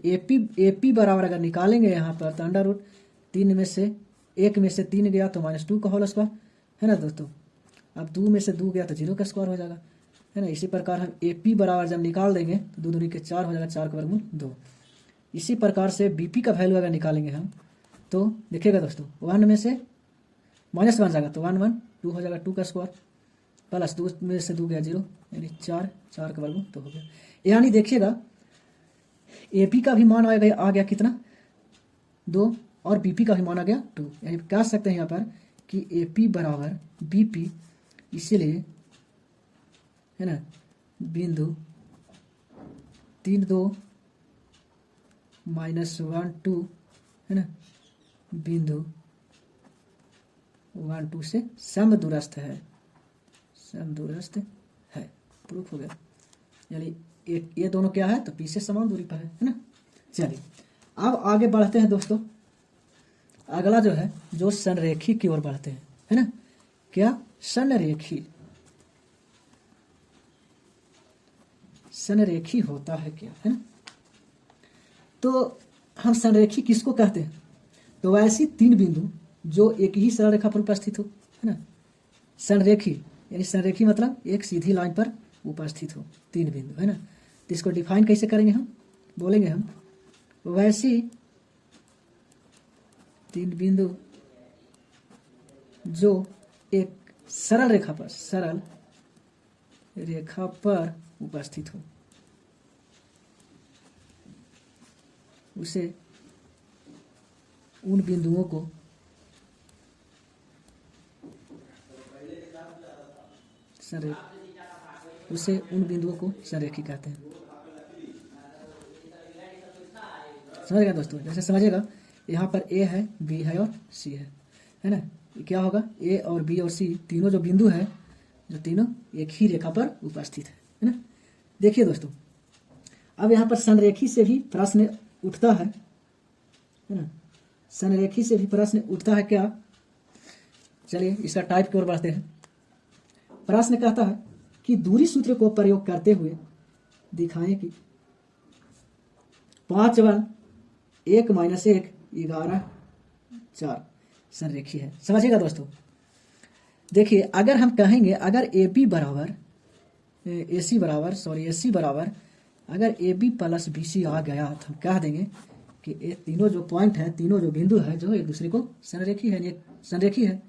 AP बराबर अगर निकालेंगे यहाँ पर तो √3 में से 1 में से 3 गया तो -2 का होल स्क्वायर, है ना दोस्तों। अब 2 में से 2 गया तो 0 का स्क्वायर हो जाएगा, है ना। इसी प्रकार हम AP बराबर जब निकाल देंगे तो 2 दूनी के 4 हो जाएगा, 4 का वर्गमूल 2। इसी प्रकार से BP का वैल्यू अगर निकालेंगे हम तो देखिएगा दोस्तों, 1 में से -1 जाएगा तो 1, 1 2 हो जाएगा, 2 का स्क्वायर, प्लस 2 में से 2 गया 0, यानी 4, 4 का वर्गमूल तो हो गया। यानी देखिएगा AP का भी मान आ गया कितना, 2, और BP का भी मान आ गया 2। यानी कह सकते हैं यहाँ पर कि AP = BP, इसीलिए, है ना, बिंदु 3, 2 -1, 2, है ना, बिंदु 1, 2 से समदूरस्थ है, समदूरस्थ है। प्रूफ हो गया। यानी ये दोनों क्या है, तो P से समान दूरी पर है ना। चलिए अब आगे बढ़ते हैं दोस्तों। अगला जो है, जो संरेखी की ओर बढ़ते हैं, है ना। क्या संरेखी, संरेखी होता है क्या, है ना। तो हम संरेखी किसको कहते हैं, तो वैसी 3 बिंदु जो एक ही सरल रेखा पर उपस्थित हो, है ना। संरेखी यानी संरेखी मतलब एक सीधी लाइन पर उपस्थित हो 3 बिंदु, है ना। तो इसको डिफाइन कैसे करेंगे हम, बोलेंगे हम वैसी 3 बिंदु जो एक सरल रेखा पर उपस्थित हो, उसे उन बिंदुओं को संरेखी कहते हैं। समझ गए दोस्तों, जैसे समझिएगा यहाँ पर A है, B है और C है ना। क्या होगा, A और B और C तीनों जो बिंदु है, जो तीनों एक ही रेखा पर उपस्थित है ना। देखिए दोस्तों, अब यहाँ पर संरेखी से भी प्रश्न उठता है ना। संरेखी से भी प्रश्न उठता है क्या, चलिए इसका टाइप की ओर बढ़ते हैं। प्रश्न कहता है कि दूरी सूत्र को प्रयोग करते हुए दिखाएं कि 5, 1 1 -1 11 4 संरेखी है। समझिएगा दोस्तों, देखिए अगर हम कहेंगे अगर AC बराबर अगर AB + BC आ गया तो हम कह देंगे कि ये तीनों जो पॉइंट है, तीनों जो बिंदु है, जो एक दूसरे को संरेखी है, संरेखी है।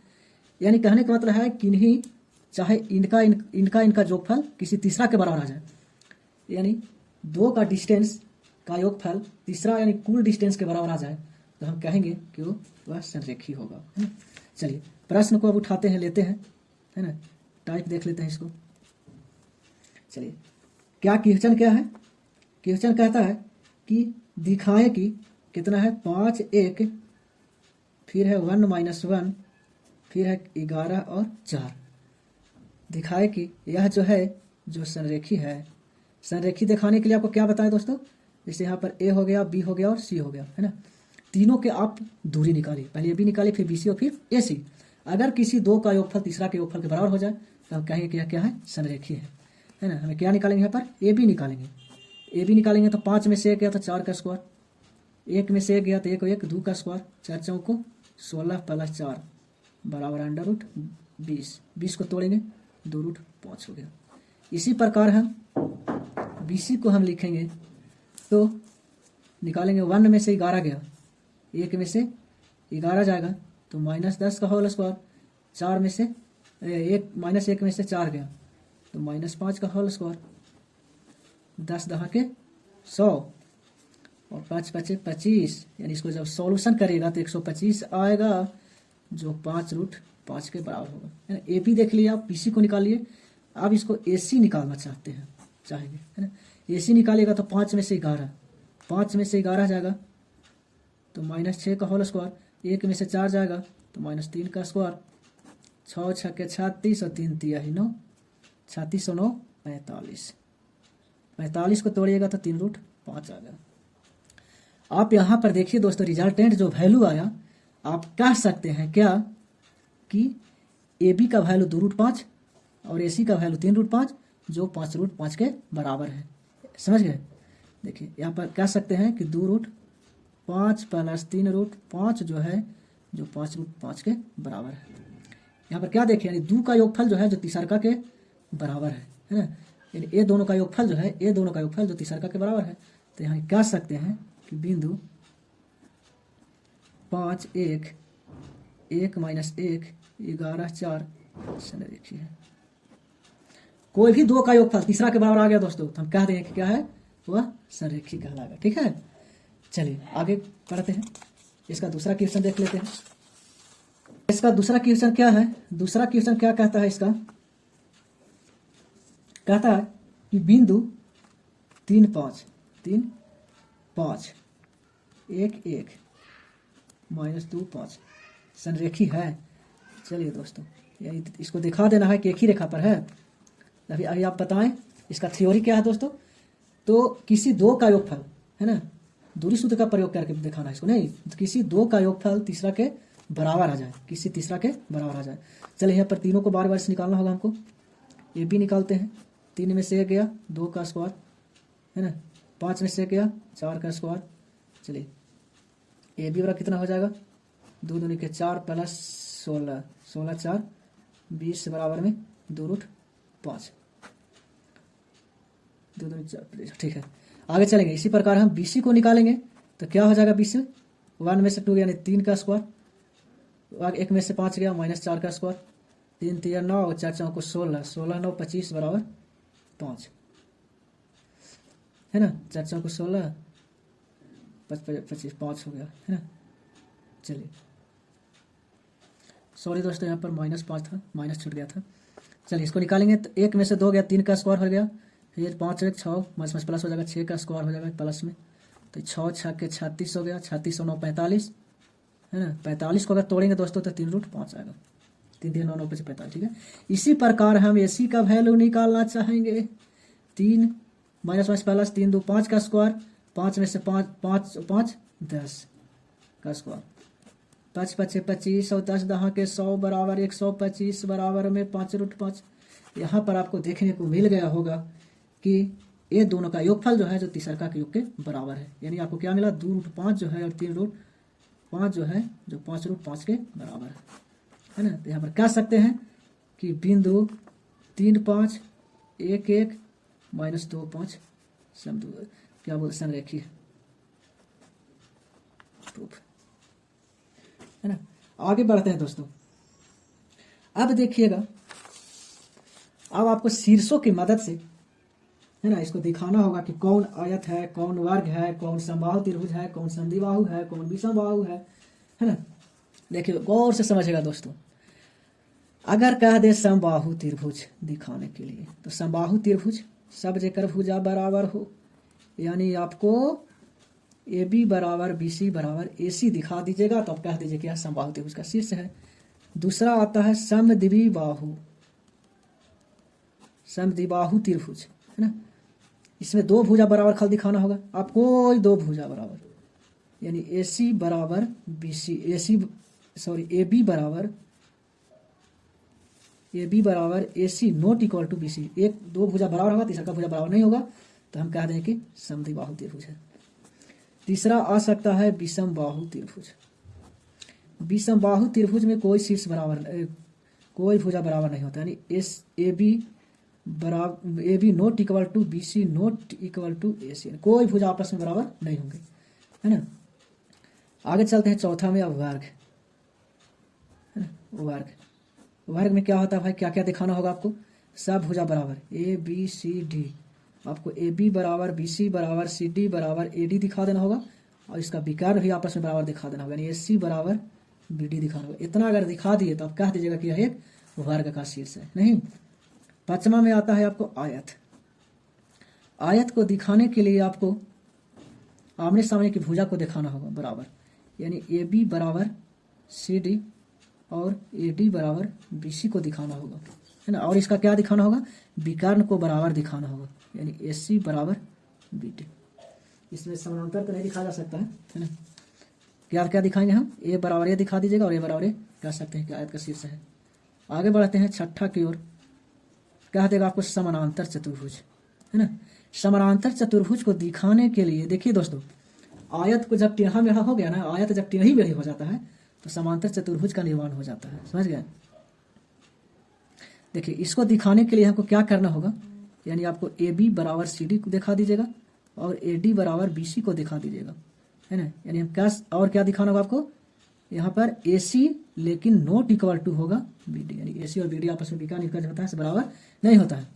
यानी कहने का मतलब है कि नहीं, चाहे इनका जोगफल किसी तीसरा के बराबर आ जाए, यानी 2 का डिस्टेंस का योगफल तीसरा यानी कुल डिस्टेंस के बराबर आ जाए, तो हम कहेंगे कि वह संरेखी होगा, है ना। चलिए प्रश्न को अब उठाते हैं, लेते हैं, है ना। टाइप देख लेते हैं इसको। चलिए क्या क्वेश्चन क्या है, क्वेश्चन कहता है कि दिखाएं कि कितना है, 5, 1 फिर है 1 -1 फिर है 11 और 4। दिखाए कि यह जो है जो संरेखी है, संरेखी दिखाने के लिए आपको क्या बताएं दोस्तों, जैसे यहाँ पर A हो गया, B हो गया और C हो गया, है ना। तीनों के आप दूरी निकालिए, पहले AB निकालिए, फिर BC और फिर AC। अगर किसी दो का योगफल तीसरा के योगफल के बराबर हो जाए तो हम कहेंगे कि यह क्या है, संरेखीय है ना। हमें क्या निकालेंगे यहाँ पर, AB निकालेंगे। AB निकालेंगे तो 5 में से 1 गया तो 4 का स्क्वायर, 1 में से 1 गया तो 1 1 2 का स्क्वायर, 4 चौको 16 प्लस 4 बराबर √20, 20 को तोड़ेंगे 2√5 हो गया। इसी प्रकार हम BC को हम लिखेंगे तो निकालेंगे, 1 में से 11 गया, 1 में से 11 जाएगा तो -10 का होल स्क्वायर, 4 में से 1 -1 में से 4 गया तो -5 का होल स्क्वायर, 10 10 के 100 और 5 5 25, यानी इसको जब सॉल्यूशन करेगा तो 125 आएगा जो 5√5 के बराबर होगा, है ना। AB देख लिया, आप BC को निकालिए। अब इसको AC निकालना चाहेंगे, है ना। AC निकालेगा तो 5 में से 11, 5 में से 11 जाएगा तो -6 का होल स्क्वायर, 1 में से 4 जाएगा तो -3 का स्क्वायर, 6 6 के 36 और 3 तिहाई 9, 36 और 9 45, 45 को तोड़िएगा तो 3√5 आ गया। आप यहाँ पर देखिए दोस्तों, रिजल्टेंट जो वैल्यू आया, आप कह सकते हैं क्या कि AB का वैल्यू 2√5 और AC का वैल्यू 3√5 जो 5√5 के बराबर है। समझ गए। देखिए यहाँ पर कह सकते हैं कि 2√5 प्लस 3√5 जो है जो 5√5 के बराबर है। यहाँ पर क्या देखिए, यानी 2 का योगफल जो है जो तीसरका के बराबर है ना। यानी ये दोनों का योगफल जो है, ये दोनों का योगफल जो तीसरका के बराबर है। तो यहाँ कह सकते हैं कि बिंदु 5 1 1 - 1 11 4 संरेखीय है। कोई भी 2 का योगफल तीसरा के बराबर आ गया दोस्तों तो हम कह देंगे कि क्या है, वह संरेखीय कहलाएगा। ठीक है, चलिए आगे पढ़ते हैं। इसका दूसरा क्वेश्चन देख लेते हैं। इसका दूसरा क्वेश्चन क्या है, दूसरा क्वेश्चन क्या कहता है, इसका कहता है कि बिंदु 3 5 1 1 -2 5 संरेखीय है। चलिए दोस्तों, यही इसको दिखा देना है कि एक ही रेखा पर है। अभी आप बताएं इसका थ्योरी क्या है दोस्तों। तो किसी 2 का योगफल, है ना, दूरी सूत्र का प्रयोग करके दिखाना है इसको, नहीं तो किसी 2 का योगफल तीसरा के बराबर आ जाए, किसी तीसरा के बराबर आ जाए। चलिए यहाँ पर तीनों को बार बार से निकालना होगा हमको। AB निकालते हैं, 3 में से 1 गया 2 का स्क्वायर, है ना, 5 में से 1 गया 4 का स्क्वायर। चलिए AB बराबर कितना हो जाएगा, 2 दूनी के 4 प्लस 16 16 4 20 बराबर में 2√5, 2 दूनी 4। ठीक है, आगे चलेंगे। इसी प्रकार हम BC को निकालेंगे तो क्या हो जाएगा, BC 1 में से 2 यानी 3 का स्क्वायर, 1 में से 5 गया -4 का स्क्वायर, 3 3 9 और 4 4 को 16 16 9 25 बराबर 5, है ना। 4 4 को 16 25 5 हो गया, है ना। चलिए सॉरी दोस्तों, यहाँ पर -5 था, माइनस छूट गया था। चलिए इसको निकालेंगे तो 1 में से 2 गया 3 का स्क्वायर हो गया, फिर 5 1 6 माइनस प्लस हो जाएगा 6 का स्क्वायर हो जाएगा प्लस में, तो 6 6 के 36 हो गया, 36 और 9 45, है ना। 45 को अगर तोड़ेंगे दोस्तों तो 3√5 आएगा, 3 3 9 9 45। ठीक है, इसी प्रकार हम AC का वैल्यू निकालना चाहेंगे। 3 माइनस प्लस 3 2 5 का स्क्वायर, 5 में से 5 5 5 10 का स्क्वायर, 5 5 25 और 10 10 के 100 बराबर 125 बराबर में 5√5। यहाँ पर आपको देखने को मिल गया होगा कि ये दोनों का योगफल जो है जो तीसरका के योग के बराबर है। यानी आपको क्या मिला, 2√5 जो है और 3√5 जो है जो 5√5 के बराबर है ना। तो यहाँ पर कह सकते हैं कि बिंदु 3 5 1 1 -2 5 क्या बोलते संरेखीय प्रूफ, है ना। आगे बढ़ते हैं दोस्तों। अब देखिएगा, अब आपको शीर्षों की मदद से, है ना, इसको दिखाना होगा कि कौन आयत है, कौन वर्ग है, कौन समबाहु त्रिभुज है, कौन संधिबाहु है, कौन विषमबाहु है ना। देखिए गौर से समझिएगा दोस्तों। अगर कह दे समबाहु त्रिभुज दिखाने के लिए, तो समबाहु त्रिभुज सब जेकर भुजा बराबर हो, यानी आपको AB बराबर BC बराबर AC दिखा दीजिएगा तो आप कह दीजिए कि यह समबाहु त्रिभुज का शीर्ष है। दूसरा आता है समद्विबाहु, समद्विबाहु त्रिभुज, है ना। इसमें 2 भुजा बराबर खल दिखाना होगा, आप कोई 2 भुजा बराबर, यानी AC बराबर BC, ए बी बराबर AC not equal to BC। एक दो भुजा बराबर होगा, तीसरा का भुजा बराबर नहीं होगा, तो हम कह दें कि समद्विबाहु त्रिभुज है। तीसरा आ सकता है विषम बाहु त्रिभुज। विषम बाहु त्रिभुज में कोई शीर्ष बराबर, कोई भुजा बराबर नहीं होता, यानी A B not equal to BC not equal to AC, कोई भुजा आपस में बराबर नहीं होंगे, है ना। आगे चलते हैं चौथा में, अब वर्ग, है ना। वर्ग में क्या होता है भाई, क्या क्या दिखाना होगा आपको, सब भुजा बराबर ABCD, आपको AB बराबर BC बराबर CD बराबर AD दिखा देना होगा, और इसका विकर्ण भी आपस में बराबर दिखा देना होगा, यानी AC बराबर BD दिखाना होगा। इतना अगर दिखा दिए तो आप कह दीजिएगा कि यह एक वर्ग का शीर्ष है। नहीं, पांचवा में आता है आपको आयत। आयत को दिखाने के लिए आपको आमने सामने की भुजा को दिखाना होगा बराबर, यानी AB बराबर CD और AD बराबर BC को दिखाना होगा, है ना। और इसका क्या दिखाना होगा, विकर्ण को बराबर दिखाना होगा, यानी AC बराबर BD। इसमें समानांतर तो नहीं दिखा जा सकता है ना। क्या क्या दिखाएंगे हम, A बराबर A दिखा दीजिएगा, और A बराबर A कह सकते हैं कि आयत का शीर्ष है। आगे बढ़ते हैं छठा की ओर, कह देगा आपको समानांतर चतुर्भुज, है ना। समानांतर चतुर्भुज को दिखाने के लिए देखिए दोस्तों, आयत को जब टेढ़ा मेढ़ा हो गया ना, आयत जब टेढ़ी मेढ़ी हो जाता है तो समांतर चतुर्भुज का निर्माण हो जाता है, समझ गए। देखिए इसको दिखाने के लिए हमको क्या करना होगा, यानी आपको AB बराबर CD को दिखा दीजिएगा और AD बराबर BC को दिखा दीजिएगा, है ना। यानी हम क्या और क्या दिखाना होगा आपको, यहाँ पर AC लेकिन नॉट इक्वल टू होगा BD, यानी AC और BD आपस में विकर्ण निकल होता है, बराबर नहीं होता है।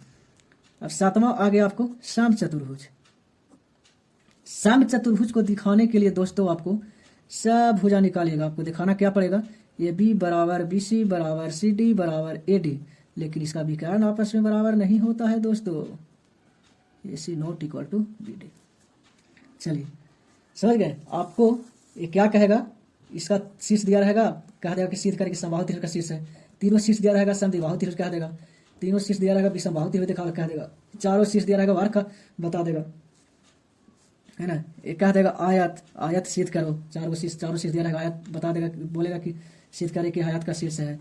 अब सातवां आ गया आपको सम चतुर्भुज। सम चतुर्भुज को दिखाने के लिए दोस्तों आपको सब भुजा निकालिएगा, आपको दिखाना क्या पड़ेगा, AB बराबर BC बराबर CD बराबर AD, लेकिन इसका विकर्ण आपस में बराबर नहीं होता है दोस्तों, AC not equal to BD। चलिए समझ गए। आपको ये क्या कहेगा, इसका शीर्ष दिया रहेगा, कह देगा कि सिद्ध करके समबाहु त्रिभुज का शीर्ष है। तीनों शीर्ष दिया रहेगा समद्विबाहु त्रिभुज कह देगा, तीनों शीर्ष दिया रहेगा विषमबाहु त्रिभुज दिखा कह देगा, चारों शीर्ष दिया रहेगा वर्ग का बता देगा, है ना। एक कह देगा आयत सिद्ध करो, चारों शीर्ष दिया रहेगा, आयत बता देगा, बोलेगा कि सिद्ध करे कि आयत का शीर्ष है।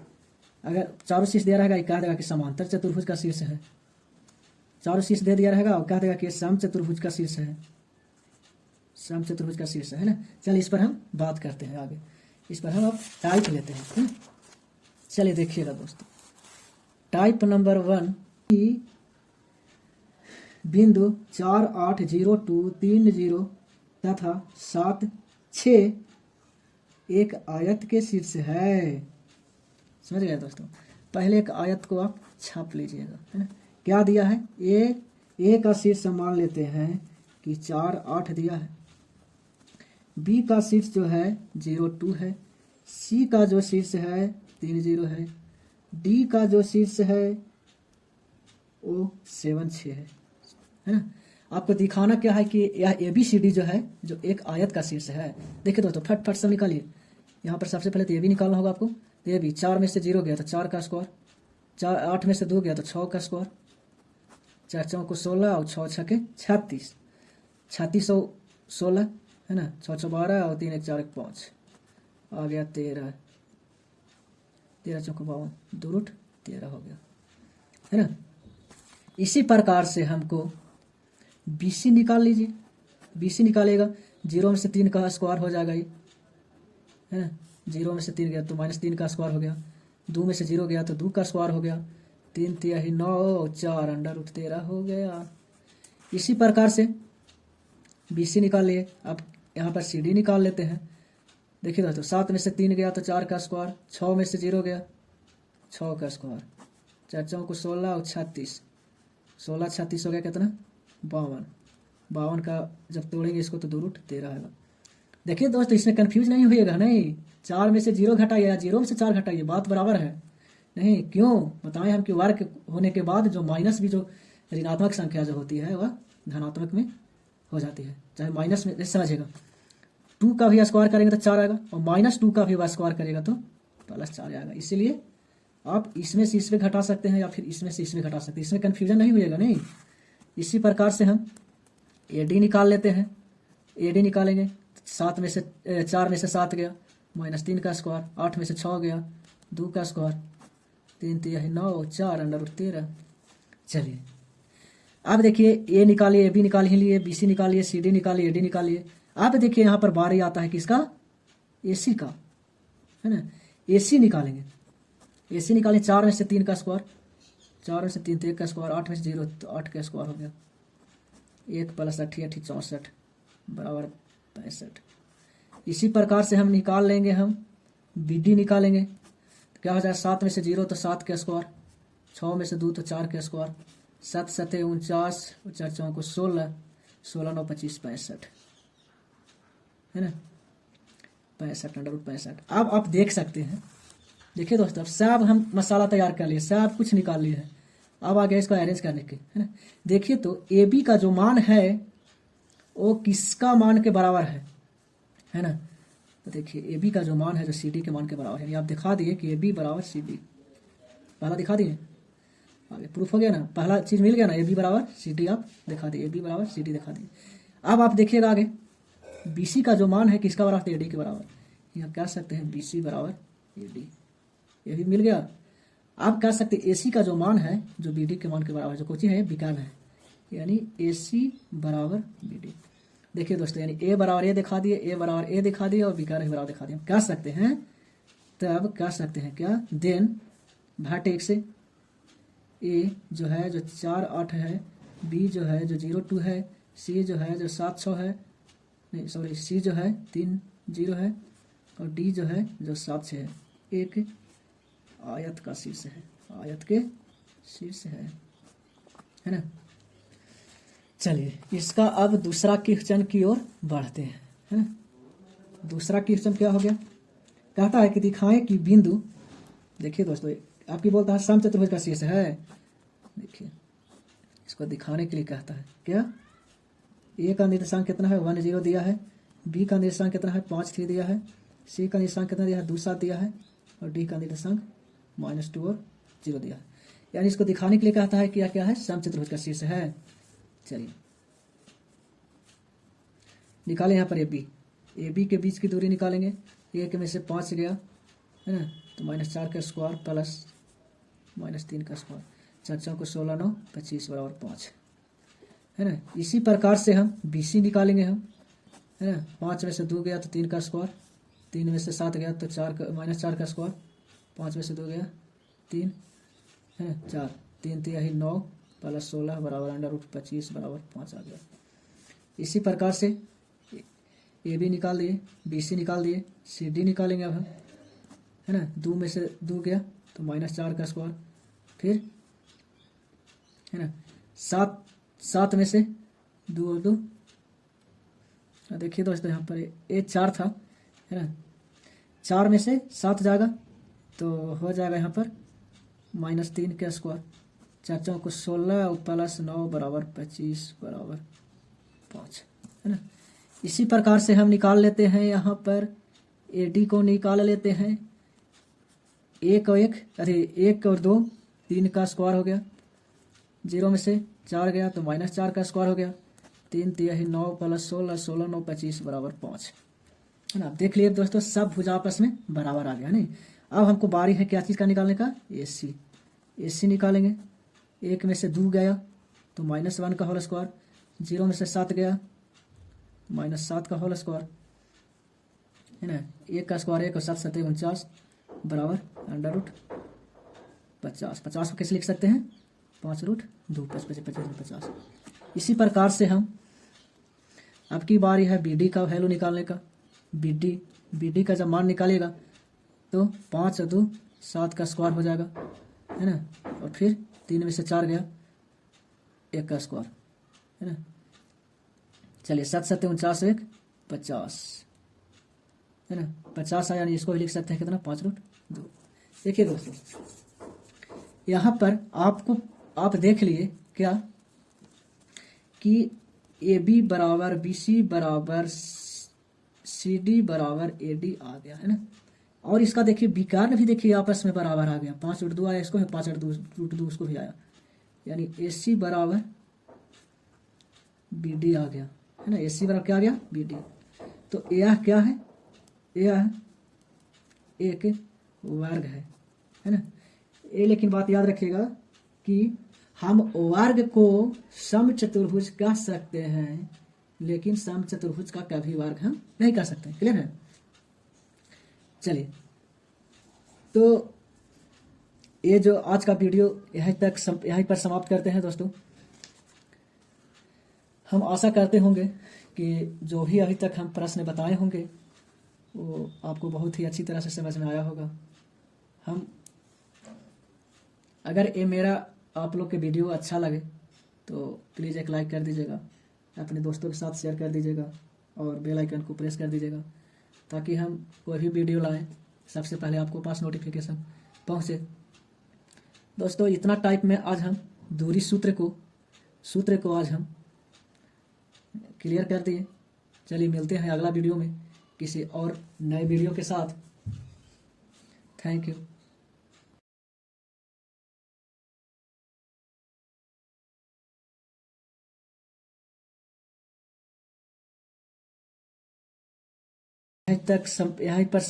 अगर चारों शीर्ष दिया रहेगा, कह देगा कि समांतर चतुर्भुज का शीर्ष है। चारों शीर्ष दे दिया रहेगा और कह देगा कि सम चतुर्भुज का शीर्ष है, सम चतुर्भुज का शीर्ष है ना। चलिए इस पर हम बात करते हैं आगे, इस पर हम अब टाइप लेते हैं, है ना? चलिए देखिएगा दोस्तों, टाइप नंबर 1 बिंदु 4 8 0 2 3 0 तथा 7 6 एक आयत के शीर्ष है। समझ गए दोस्तों। पहले एक आयत को आप छाप लीजिएगा, है ना। क्या दिया है, ए का शीर्ष मान लेते हैं कि 4 8 दिया है, बी का शीर्ष जो है 0 2 है, सी का जो शीर्ष है 3 0 है, डी का जो शीर्ष है वो 7 6 है ना। आपको दिखाना क्या है कि यह ABCD जो है, जो एक आयत का शीर्ष है। देखिए दोस्तों, फट फट सब निकालिए। यहाँ पर सबसे पहले तो AB निकालना होगा आपको। तो AB 4 में से 0 गया तो 4 का स्क्वायर, 8 में से 2 गया तो 6 का स्क्वायर, 4 चौको 16 और 6 छके 36, 3616 है ना, 6 6 12 और 3 1 4 1 5 आ गया 13, 13 चौको 52, 2 रूट 13 हो गया, है ना। इसी प्रकार से हमको BC निकाल लीजिए। BC निकालेगा, 0 में से 3 का स्क्वायर हो जाएगा ये, है ना। 0 में से 3 गया तो -3 का स्क्वायर हो गया, 2 में से 0 गया तो 2 का स्क्वायर हो गया, 3 3 9 और 4 √13 हो गया। इसी प्रकार से BC निकाल लिए। अब यहाँ पर CD निकाल लेते हैं। देखिए दोस्तों, 7 में से 3 गया तो 4 का स्क्वायर, 6 में से 0 गया 6 का स्क्वायर, 4 चौको 16 और 36, 16 36 हो गया कितना 52, 52 का जब तोड़ेंगे इसको तो 2 रूट 13 आएगा। देखिए दोस्तों, इसमें कंफ्यूज नहीं होइएगा, नहीं 4 में से 0 घटाइए या 0 में से 4 घटाइए, बात बराबर है। नहीं क्यों बताएं हम कि वर्ग होने के बाद जो माइनस भी जो ऋणात्मक संख्या जो होती है वह धनात्मक में हो जाती है, चाहे माइनस में। समझिएगा, 2 का भी स्क्वायर करेंगे तो 4 आएगा और -2 का भी स्क्वायर करेगा तो +4 आएगा। इसीलिए आप इसमें से इसमें घटा सकते हैं या फिर इसमें से इसमें घटा सकते हैं, इसमें कन्फ्यूजन नहीं होइएगा। नहीं, इसी प्रकार से हम AD निकाल लेते हैं। AD निकालेंगे 7 में से 4 में से 7 गया, -3 का स्क्वायर, 8 में से 6 गया, 2 का स्क्वायर, 3 3 9, 4 √13। चलिए अब देखिए ए निकालिए, बी निकाल ही लिए, बी सी निकालिए, सी डी निकालिए, डी निकालिए। अब देखिए यहाँ पर बारी आता है किसका, ए सी का, है ना। ए सी निकालेंगे, ए सी निकालें, 4 में से 3 का स्क्वायर, 4 में से 3 तो 1 का स्क्वायर, 8 में से 0 तो 8 का स्क्वायर हो गया, 1 + 8 = 64 बराबर 65। इसी प्रकार से हम निकाल लेंगे, हम बी डी निकालेंगे तो क्या हो जाएगा, 7 में से 0 तो 7 का स्क्वायर, 6 में से 2 तो 4 का स्क्वायर, 7 7 49, 4 4 को 16, 16 9 25 65, है ना, 65 √65। अब आप देख सकते हैं, देखिए दोस्तों, अब सब हम मसाला तैयार कर लिए, सब कुछ निकाल लिए है। अब आ गया इसको अरेंज करने के, है ना। देखिए तो ए बी का जो मान है वो किसका मान के बराबर है ना। तो देखिए ए बी का जो मान है जो सी डी के मान के बराबर है, यानी आप दिखा दिए कि ए बी बराबर सी डी, पहला दिखा दिए, आगे प्रूफ हो गया ना, पहला चीज़ मिल गया ना, ए बी बराबर सी डी आप दिखा दिए, ए बी बराबर सी डी दिखा दिए। अब आप देखिएगा आगे बी सी का जो मान है किसका बराबर, ए डी के बराबर, यहाँ कह सकते हैं बी सी बराबर ए डी, ये भी मिल गया। आप कह सकते हैं ए सी का जो मान है जो बी डी के मान के बराबर, जो कोची है विकर्ण है, यानी ए सी बराबर बी डी। देखिए दोस्तों, यानी ए बराबर ए दिखा दिए, ए बराबर ए दिखा दिए और विकर्ण बराबर दिखा दिए। कह सकते हैं, तब कह सकते हैं क्या, देन भाट 1 से ए जो है जो 4 8 है, बी जो है जो 0 2 है, सी जो है जो 7 6 है, नहीं सॉरी, सी जो है 3 0 है, और डी जो है जो 7 6 है, एक आयत का शीर्ष है, आयत के शीर्ष है ना। चलिए इसका अब दूसरा क्वेश्चन की ओर बढ़ते हैं, है ना। दूसरा क्वेश्चन क्या हो गया, कहता है कि दिखाएं कि बिंदु, देखिए दोस्तों आपकी बोलता है समचतुर्भुज का शीर्ष है। देखिए इसको दिखाने के लिए कहता है क्या, ए का निर्देशांक कितना है 1 0 दिया है, बी का निर्देशांक कितना है 5 3 दिया है, सी का निर्देशांक कितना दिया है 2 7 दिया है, और डी का निर्देशांक -2 और 0 दिया है। यानी इसको दिखाने के लिए कहता है कि क्या है, समचतुर्भुज का शीर्ष है। चलिए निकालें यहाँ पर ए बी के बीच की दूरी निकालेंगे, 1 में से 5 गया, है ना, तो -4 का स्क्वायर प्लस -3 का स्क्वायर, 4 4 को 16 9 25 बराबर 5, है ना। इसी प्रकार से हम बी सी निकालेंगे हम, है ना, 5 में से 2 गया तो 3 का स्क्वायर, 3 में से 7 गया तो -4 का स्क्वायर, 5 में से 2 गया 3, है ना, 4 3 3 9 + 16 बराबर √25 बराबर 5 आ गया। इसी प्रकार से ए बी निकाल दिए, बी सी निकाल दिए, सी डी निकालेंगे अब हम, है ना, 2 में से 2 गया तो -4 का स्क्वायर, फिर है ना 7 में से 2 और 2, देखिए दोस्तों यहाँ पर ए 4 था, है ना, 4 में से 7 जाएगा तो हो जाएगा यहाँ पर -3 का स्क्वायर, 4 4 को 16 + 9 बराबर 25 बराबर 5, है ना। इसी प्रकार से हम निकाल लेते हैं यहाँ पर ए डी को निकाल लेते हैं, 1 और 2 3 का स्क्वायर हो गया, 0 में से 4 गया तो -4 का स्क्वायर हो गया, 3 3 9 + 16 16 9 25 बराबर 5, है ना। देख लिए दोस्तों, सब भुजा आपस में बराबर आ गया, नहीं। अब हमको बारी है क्या चीज़ का निकालने का, ए सी निकालेंगे, 1 में से 2 गया तो -1 का होल स्क्वायर, 0 में से 7 गया -7 का होल स्क्वायर, है ना, 1 का स्क्वायर 1 और 7 7 49 बराबर √50। 50 को कैसे लिख सकते हैं, 5√2 50। इसी प्रकार से हम, अब की बारी है बी डी का वैल्यू निकालने का। बी डी का जब मान निकालेगा तो 5 और 2 7 का स्क्वायर हो जाएगा, है ना, और फिर 3 में से 4 गया 1 का स्क्वायर, है ना। चलिए 7 7 49 1 50, है ना, 50 आया, यानी इसको भी लिख सकते हैं कितना 5√2। देखिए दोस्तों यहाँ पर आप देख लिए क्या कि ए बी बराबर बी सी बराबर सी डी बराबर ए डी आ गया, है ना। और इसका देखिए विकर्ण भी देखिए आपस में बराबर आ गया, 5√2 आया इसको, 5√2 उसको भी आया, यानी ए सी बराबर बी डी आ गया, है ना। ए सी बराबर क्या आ गया, बी डी। तो यह क्या है, यह एक वर्ग है ना। ये लेकिन बात याद रखिएगा कि हम वर्ग को समचतुर्भुज कह सकते हैं, लेकिन समचतुर्भुज का कभी वर्ग हम नहीं कर सकते। क्लियर है। चलिए, तो ये जो आज का वीडियो यहीं पर समाप्त करते हैं दोस्तों। हम आशा करते होंगे कि जो भी अभी तक हम प्रश्न बताए होंगे वो आपको बहुत ही अच्छी तरह से समझ में आया होगा। हम अगर ये मेरा आप लोग के वीडियो अच्छा लगे तो प्लीज़ एक लाइक कर दीजिएगा, अपने दोस्तों के साथ शेयर कर दीजिएगा और बेल आइकन को प्रेस कर दीजिएगा, ताकि हम कोई भी वीडियो लाएं सबसे पहले आपको पास नोटिफिकेशन पहुंचे। दोस्तों, इतना टाइप में आज हम दूरी सूत्र को आज हम क्लियर कर दिए। चलिए, मिलते हैं अगला वीडियो में किसी और नए वीडियो के साथ। Thank you. यहीं पर